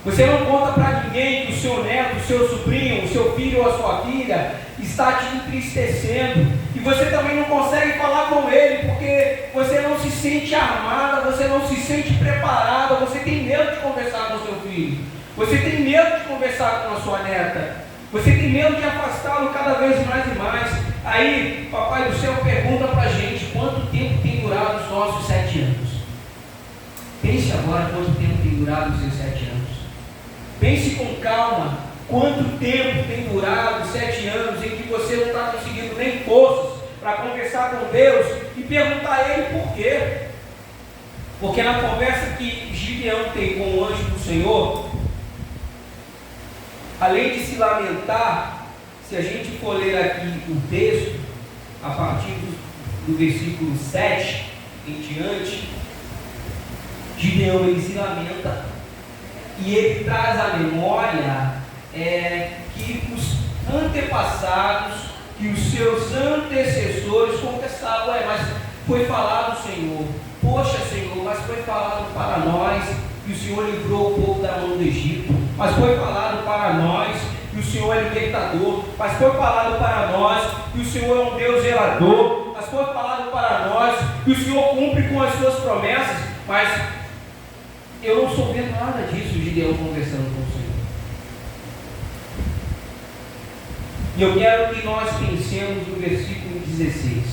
Você não conta para ninguém que o seu neto, o seu sobrinho, o seu filho ou a sua filha está te entristecendo. E você também não consegue falar com ele, porque você não se sente armada, você não se sente preparada, você tem medo de conversar com o seu filho, você tem medo de conversar com a sua neta, você tem medo de afastá-lo cada vez mais e mais. Aí, Papai do Céu pergunta para a gente, quanto tempo tem durado os nossos 7 anos? Pense agora quanto tempo tem durado os seus 7 anos. Pense com calma, quanto tempo tem durado 7 anos em que você não está conseguindo nem forças para conversar com Deus e perguntar a Ele por quê? Porque na conversa que Gideão tem com o anjo do Senhor, além de se lamentar, se a gente for ler aqui o texto, a partir do versículo 7 em diante, Gideão ele se lamenta e ele traz à memória que os antepassados, que os seus antecessores contestavam, mas foi falado, Senhor, poxa, Senhor, mas foi falado para nós que o Senhor livrou o povo da mão do Egito, mas foi falado para nós que o Senhor é libertador, mas foi falado para nós que o Senhor é um Deus zelador, mas foi falado para nós que o Senhor cumpre com as suas promessas, mas eu não estou vendo nada disso. Gideão conversando com o Senhor. E eu quero que nós pensemos no versículo 16.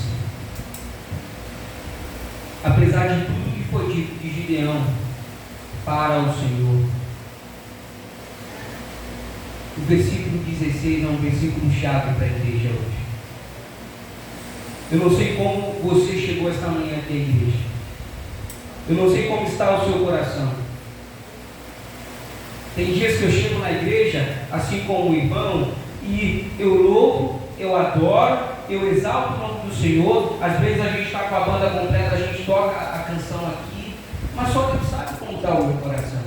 Apesar de tudo que foi dito de Gideão para o Senhor, o versículo 16 é um versículo chave para a igreja hoje. Eu não sei como você chegou esta manhã aqui à igreja. Eu não sei como está o seu coração. Tem dias que eu chego na igreja, assim como o irmão, e eu louvo, eu adoro, eu exalto o nome do Senhor. Às vezes a gente está com a banda completa, a gente toca a canção aqui, mas só Deus sabe como está o meu coração.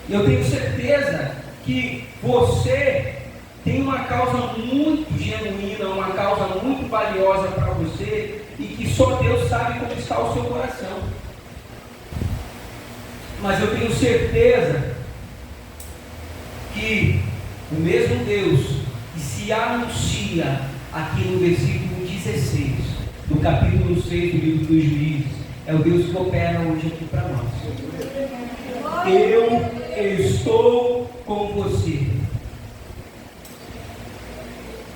E eu tenho certeza que você tem uma causa muito genuína, uma causa muito valiosa para você, e que só Deus sabe como está o seu coração. Mas eu tenho certeza que o mesmo Deus que se anuncia aqui no versículo 16 do capítulo 6 do livro dos Juízes é o Deus que opera hoje aqui para nós. Eu estou com você.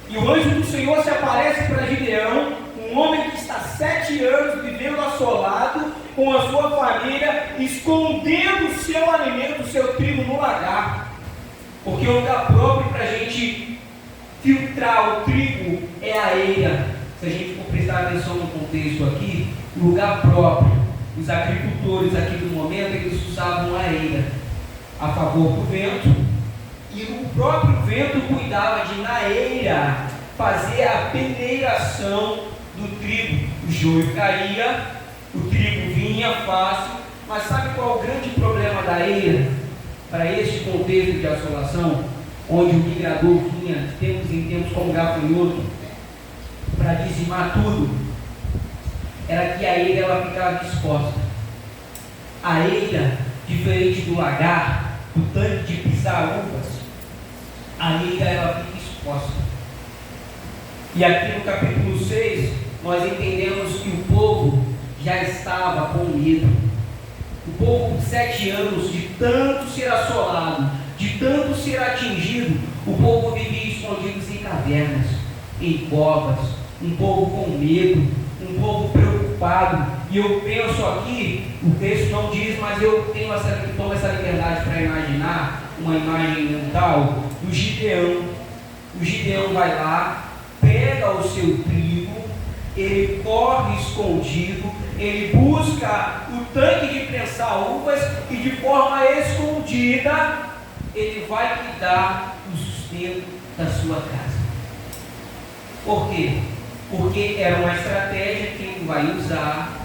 E o anjo do Senhor se aparece para Gideão, um homem que está 7 anos vivendo assolado com a sua família, escondendo o seu alimento, o seu trigo no lagar. Porque o lugar próprio para a gente filtrar o trigo é a eira. Se a gente for prestar atenção no contexto aqui, o lugar próprio, os agricultores aqui do momento, eles usavam a eira a favor do vento, e o próprio vento cuidava de, na eira, fazer a peneiração do trigo. O joio caía, o trigo vinha fácil, mas sabe qual é o grande problema da eira? Para este contexto de assolação, onde o migrador vinha de tempos em tempos como gafanhoto para dizimar tudo, era que a eira ela ficava exposta. A eira, diferente do lagar, do tanque de pisar uvas, a eira ela fica exposta. E aqui no capítulo 6, nós entendemos que o povo já estava com medo. O povo, 7 anos, de tanto ser assolado, de tanto ser atingido, o povo vivia escondidos em cavernas, em covas, um povo com medo, um povo preocupado. E eu penso aqui, o texto não diz, mas eu tomo essa liberdade para imaginar uma imagem mental do Gideão. O Gideão vai lá, pega o seu trigo, ele corre escondido, ele busca o tanque de prensar uvas e de forma escondida ele vai cuidar do sustento da sua casa. Por quê? Porque era uma estratégia que ele vai usar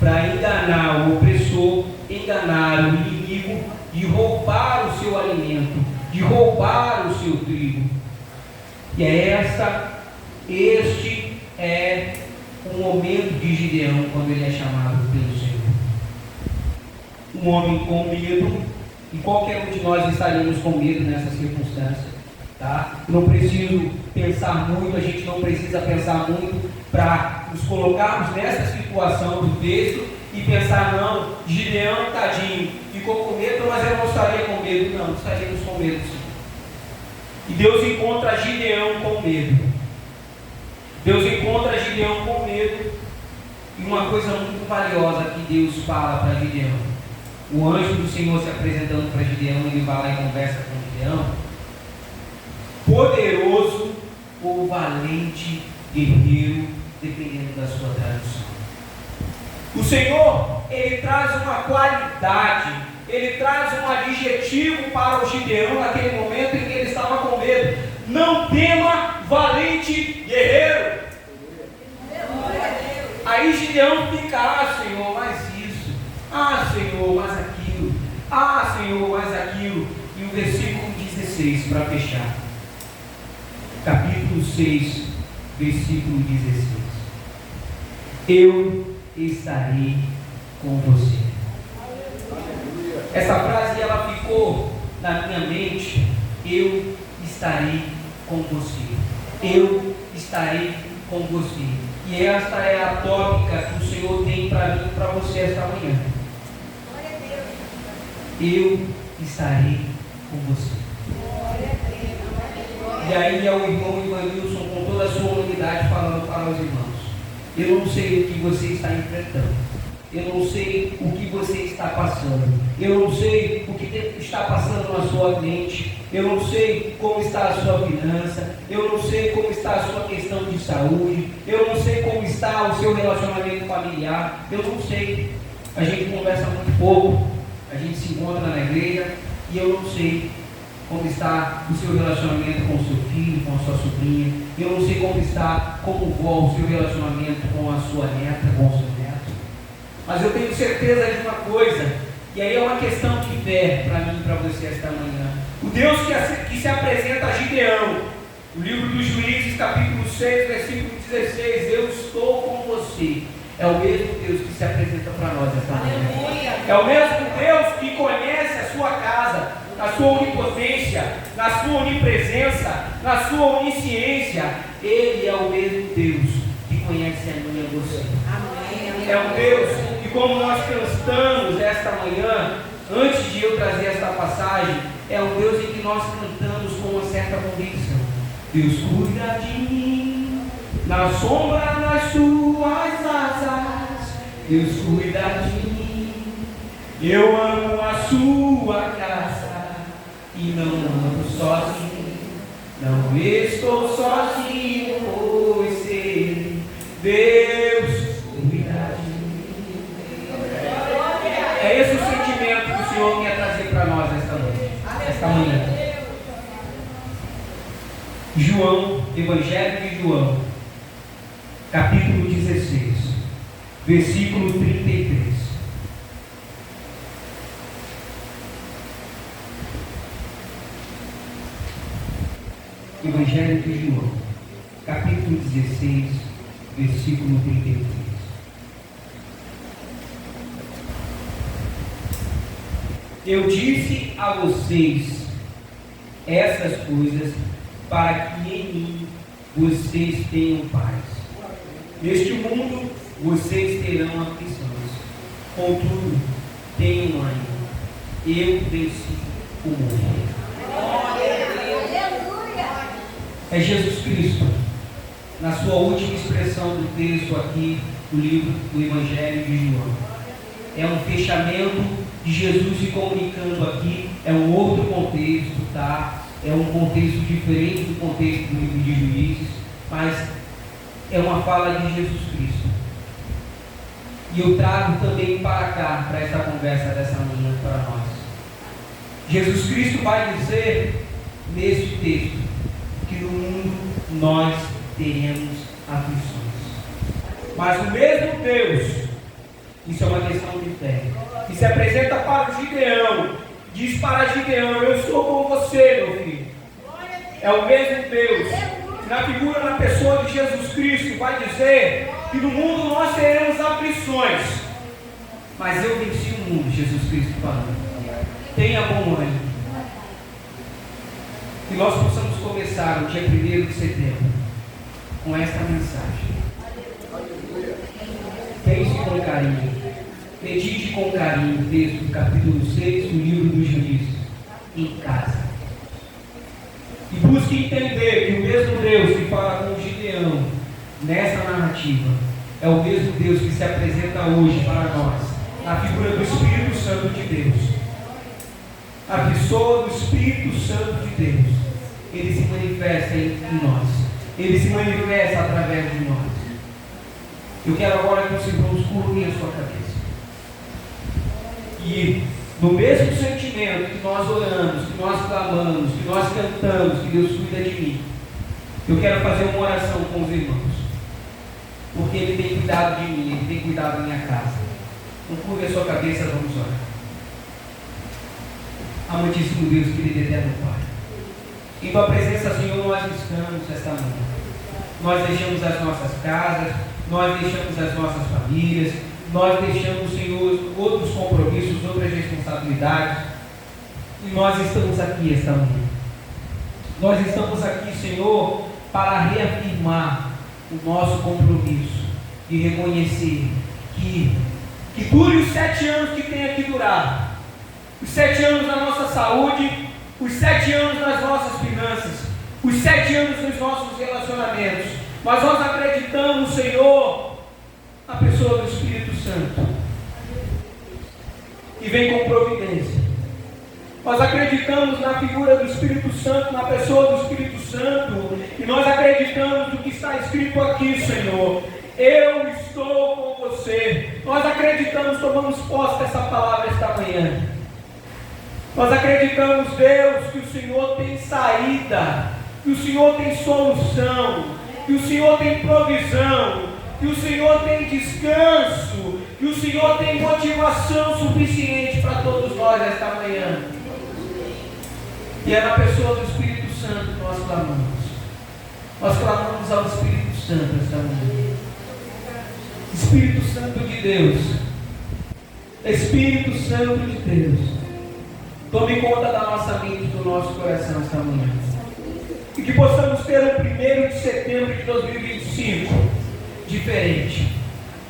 para enganar o opressor, enganar o inimigo, de roubar o seu alimento, de roubar o seu trigo. E este é o momento de Gideão quando ele é chamado pelo Senhor. Um homem com medo, e qualquer um de nós estaríamos com medo nessa circunstância, tá? Não preciso pensar muito, a gente não precisa pensar muito para nos colocarmos nessa situação do texto e pensar, não, Gideão, tadinho, ficou com medo, mas eu não estaria com medo. Não, estaríamos com medo sim. E Deus encontra Gideão com medo. Deus encontra Gideão com medo. E uma coisa muito valiosa que Deus fala para Gideão. O anjo do Senhor se apresentando para Gideão, ele vai lá e conversa com Gideão. Poderoso ou valente guerreiro, dependendo da sua tradução. O Senhor, ele traz uma qualidade, ele traz um adjetivo para o Gideão naquele momento em que ele estava com medo. não tema, valente guerreiro. Aí Gideão fica, ah Senhor, mais isso, ah Senhor, mais aquilo, ah Senhor, mais aquilo. E o versículo 16 para fechar, capítulo 6, versículo 16: eu estarei com você. Essa frase ela ficou na minha mente. Eu estarei com você. Eu estarei com você. E esta é a tópica que o Senhor tem para mim e para você esta manhã. Eu estarei com você. E aí é o irmão Ivanilson com toda a sua humanidade falando para os irmãos: eu não sei o que você está enfrentando, eu não sei o que você está passando, eu não sei o que está passando na sua mente, eu não sei como está a sua finança, eu não sei como está a sua questão de saúde, eu não sei como está o seu relacionamento familiar, eu não sei. A gente conversa muito pouco, a gente se encontra na igreja e eu não sei como está o seu relacionamento com o seu filho, com a sua sobrinha, eu não sei como está, como vai o seu relacionamento com a sua neta, com o seu neto, mas eu tenho certeza de uma coisa, e aí é uma questão de fé para mim e para você esta manhã. O Deus que se apresenta a Gideão, o livro dos Juízes, capítulo 6, versículo 16: eu estou com você. É o mesmo Deus que se apresenta para nós esta manhã. É o mesmo Deus que conhece a sua casa, na sua onipotência, na sua onipresença, na sua onisciência. Ele é o mesmo Deus que conhece a mim e a você. É um Deus que, como nós cantamos esta manhã, antes de eu trazer esta passagem, é um Deus em que nós cantamos com uma certa convicção: Deus cuida de mim, na sombra das suas asas, Deus cuida de mim, eu amo a sua casa e não ando sozinho, não estou sozinho, pois sei, Deus cuida de mim. É esse o sentimento que o Senhor quer trazer para nós esta noite, esta manhã. João, Evangelho de João, capítulo 16, versículo 33. Evangelho de João, capítulo 16, versículo 33. Eu disse a vocês essas coisas para que em mim vocês tenham paz. Neste mundo vocês terão aflições, contudo, tenham ânimo. Eu venci o mundo. É Jesus Cristo, na sua última expressão do texto aqui do livro do Evangelho de João. É um fechamento de Jesus se comunicando aqui, é um outro contexto, tá? É um contexto diferente do contexto do livro de Juízes, mas é uma fala de Jesus Cristo. E eu trago também para cá, para essa conversa dessa manhã para nós. Jesus Cristo vai dizer nesse texto que no mundo nós teremos aflições. Mas o mesmo Deus, isso é uma questão de fé, que se apresenta para o Gideão, diz para Gideão: eu estou com você, meu filho. É o mesmo Deus, na figura, na pessoa de Jesus Cristo, vai dizer que no mundo nós teremos aflições, mas eu venci o mundo. Jesus Cristo falando. Tenha bom ânimo. Que nós possamos começar o dia 1º de setembro com esta mensagem. Pense com carinho, medite com carinho o texto do capítulo 6 do livro dos Juízes em casa. E busque entender que o mesmo Deus que fala com Gideão nessa narrativa é o mesmo Deus que se apresenta hoje para nós na figura do Espírito Santo de Deus. A pessoa do Espírito Santo de Deus, ele se manifesta em nós, ele se manifesta através de nós. Eu quero agora que os irmãos curvem a sua cabeça e no mesmo sentimento que nós oramos, que nós clamamos, que nós cantamos, que Deus cuida de mim, eu quero fazer uma oração com os irmãos, porque Ele tem cuidado de mim, Ele tem cuidado da minha casa. Então curve a sua cabeça, vamos orar. Amantíssimo Deus, querido eterno Pai, em Tua presença, Senhor, nós estamos esta manhã. Nós deixamos as nossas casas, nós deixamos as nossas famílias, nós deixamos, Senhor, outros compromissos, outras responsabilidades, e nós estamos aqui esta manhã. Nós estamos aqui, Senhor, para reafirmar o nosso compromisso de reconhecer que dure os 7 anos que tem aqui durado, os 7 anos na nossa saúde, os 7 anos nas nossas finanças, os 7 anos nos nossos relacionamentos, mas nós acreditamos, Senhor, na pessoa do Espírito Santo, que vem com providência. Nós acreditamos na figura do Espírito Santo, na pessoa do Espírito Santo, e nós acreditamos no que está escrito aqui, Senhor. Eu estou com você. Nós acreditamos, tomamos posse dessa palavra esta manhã. Nós acreditamos, Deus, que o Senhor tem saída, que o Senhor tem solução, que o Senhor tem provisão, que o Senhor tem descanso, que o Senhor tem motivação suficiente para todos nós esta manhã. E é na pessoa do Espírito Santo que nós clamamos. Nós clamamos ao Espírito Santo esta manhã. Espírito Santo de Deus, Espírito Santo de Deus, tome conta da nossa mente, do nosso coração esta manhã. E que possamos ter o 1º de setembro de 2025 diferente.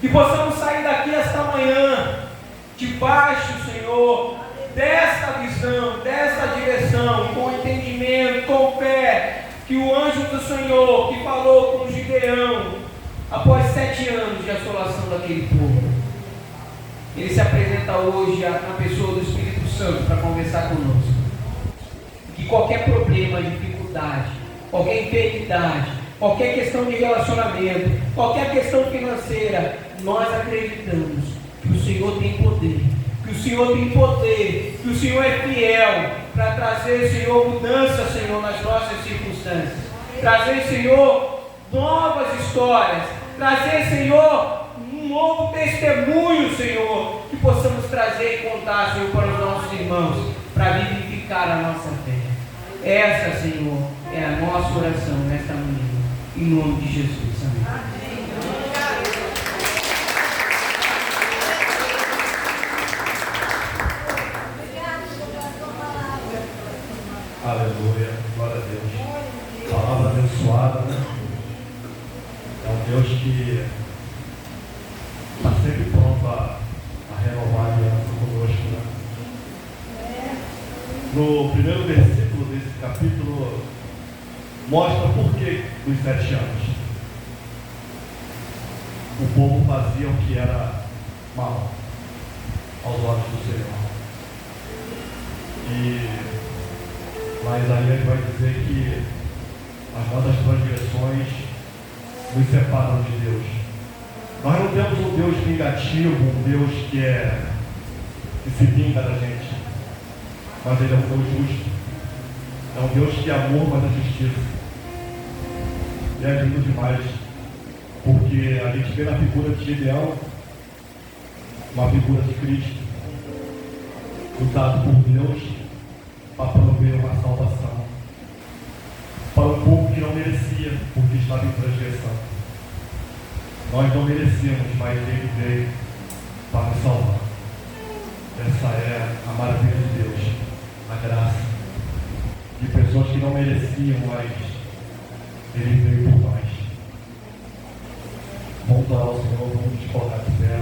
Que possamos sair daqui esta manhã debaixo, Senhor, desta visão, desta direção, com entendimento, com fé, que o anjo do Senhor que falou com Gideão, após 7 anos de assolação daquele povo, ele se apresenta hoje na pessoa do Espírito Santo para conversar conosco. Que qualquer problema, dificuldade, qualquer enfermidade, qualquer questão de relacionamento, qualquer questão financeira, nós acreditamos que o Senhor tem poder, que o Senhor tem poder, que o Senhor é fiel para trazer, Senhor, mudança, Senhor, nas nossas circunstâncias, trazer, Senhor, novas histórias, trazer, Senhor, um novo testemunho, Senhor, que possamos trazer e contar, Senhor, para os nossos irmãos, para vivificar a nossa fé. Essa, Senhor, é a nossa oração nesta manhã, em nome de Jesus. Amém. Aleluia, glória a Deus. Palavra abençoada, né? É um Deus que está sempre pronto a renovar a aliança conosco, né? No primeiro versículo desse capítulo, mostra por que dos 7 anos o povo fazia o que era mal aos olhos do Senhor. E lá Isaías vai dizer que as nossas transgressões nos separam de Deus. Nós não temos um Deus vingativo, um Deus que se vinga da gente, mas Ele é um Deus justo. É um Deus que é amor, mas é justiça. E é lindo demais, porque a gente vê na figura de Gideão uma figura de Cristo, usado por Deus para prover uma salvação para um povo que não merecia, porque estava em transgressão. Nós não merecíamos, mas Ele veio para nos salvar. Essa é a maravilha de Deus, a graça de pessoas que não mereciam, mas Ele veio por nós. Vamos orar ao Senhor, vamos nos colocar de pé,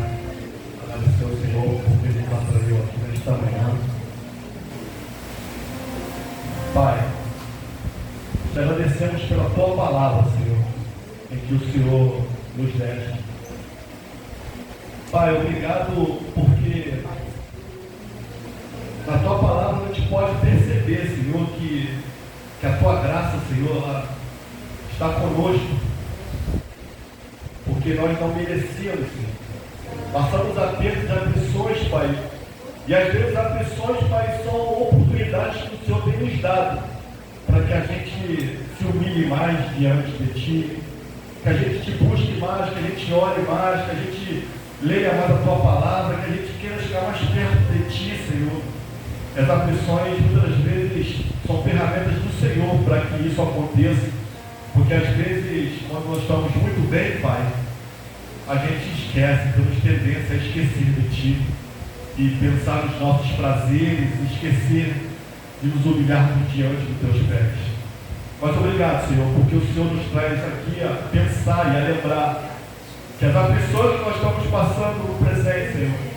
agradecer ao Senhor porque Ele nos atraiu aqui nesta manhã. Pai, te agradecemos pela Tua palavra, Senhor, em que o Senhor nos deste. Pai, obrigado porque na Tua palavra a gente pode perceber, Senhor, que a Tua graça, Senhor, ela está conosco, porque nós não merecíamos, Senhor. Passamos apenas de aflições, Pai, E às vezes aflições, Pai, são oportunidades que o Senhor tem nos dado para que a gente se humilhe mais diante de Ti, que a gente te busque mais, que a gente ore mais, que a gente leia mais a Tua palavra, que a gente queira chegar mais perto de Ti, Senhor. As aflições muitas vezes são ferramentas do Senhor para que isso aconteça, porque às vezes, quando nós estamos muito bem, Pai, a gente esquece, temos tendência a esquecer de Ti e pensar nos nossos prazeres, esquecer de nos humilharmos diante dos Teus pés. Mas obrigado, Senhor, porque o Senhor nos traz aqui a pensar e a lembrar que as aflições que nós estamos passando no presente, Senhor,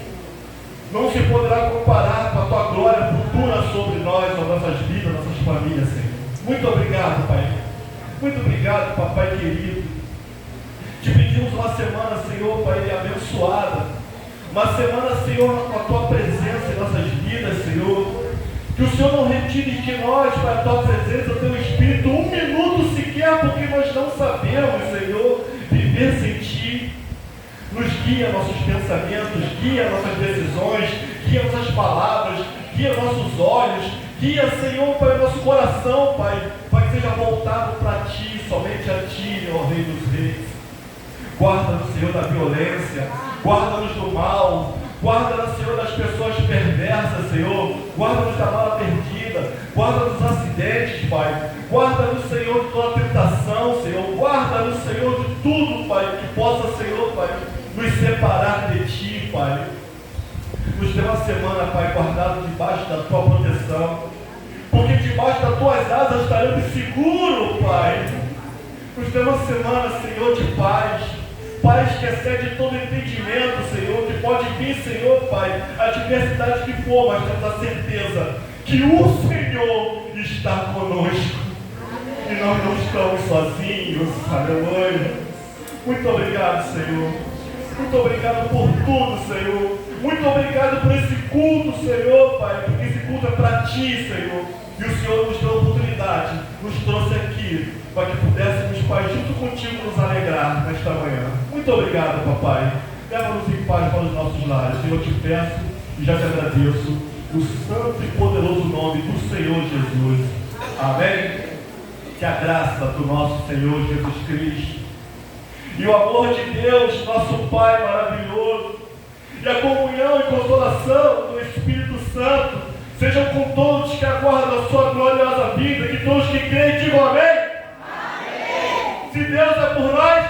não se poderá comparar com a Tua glória futura sobre nós, sobre nossas vidas, nossas famílias, Senhor. Muito obrigado, Pai. Muito obrigado, Papai querido. Te pedimos uma semana, Senhor, Pai, abençoada. Uma semana, Senhor, com a Tua presença em nossas vidas, Senhor. Que o Senhor não retire de nós, para a Tua presença, o Teu Espírito, um minuto sequer, porque nós não sabemos, Senhor, viver sem Ti. Nos guia nossos pensamentos, guia nossas decisões, guia nossas palavras, guia nossos olhos, guia, Senhor, Pai, nosso coração, Pai, para que seja voltado para Ti, somente a Ti, ó Rei dos Reis. Guarda-nos, Senhor, da violência, guarda-nos do mal, guarda-nos, Senhor, das pessoas perversas, Senhor, guarda-nos da bala perdida, guarda-nos dos acidentes, Pai, guarda-nos, Senhor, de toda tentação, Senhor, guarda-nos, Senhor, de tudo, Pai, que possa, Senhor, Pai, nos separar de Ti, Pai. Nos dê uma semana, Pai, guardado debaixo da Tua proteção, porque debaixo das Tuas asas estaremos seguros, Pai. Nos dê uma semana, Senhor, de paz, paz que excede todo entendimento, Senhor, que pode vir, Senhor, Pai, a diversidade que for, mas temos a certeza que o Senhor está conosco e nós não estamos sozinhos, aleluia. Muito obrigado, Senhor. Muito obrigado por tudo, Senhor. Muito obrigado por esse culto, Senhor, Pai, porque esse culto é para Ti, Senhor. E o Senhor nos deu a oportunidade, nos trouxe aqui, para que pudéssemos, Pai, junto contigo nos alegrar nesta manhã. Muito obrigado, Papai. Leva-nos em paz para os nossos lares. Senhor, eu te peço e já te agradeço, no santo e poderoso nome do Senhor Jesus. Amém? Que a graça do nosso Senhor Jesus Cristo e o amor de Deus, nosso Pai maravilhoso, e a comunhão e consolação do Espírito Santo sejam com todos que aguardam a sua gloriosa vida, que todos que creem digam amém. Amém. Se Deus é por nós,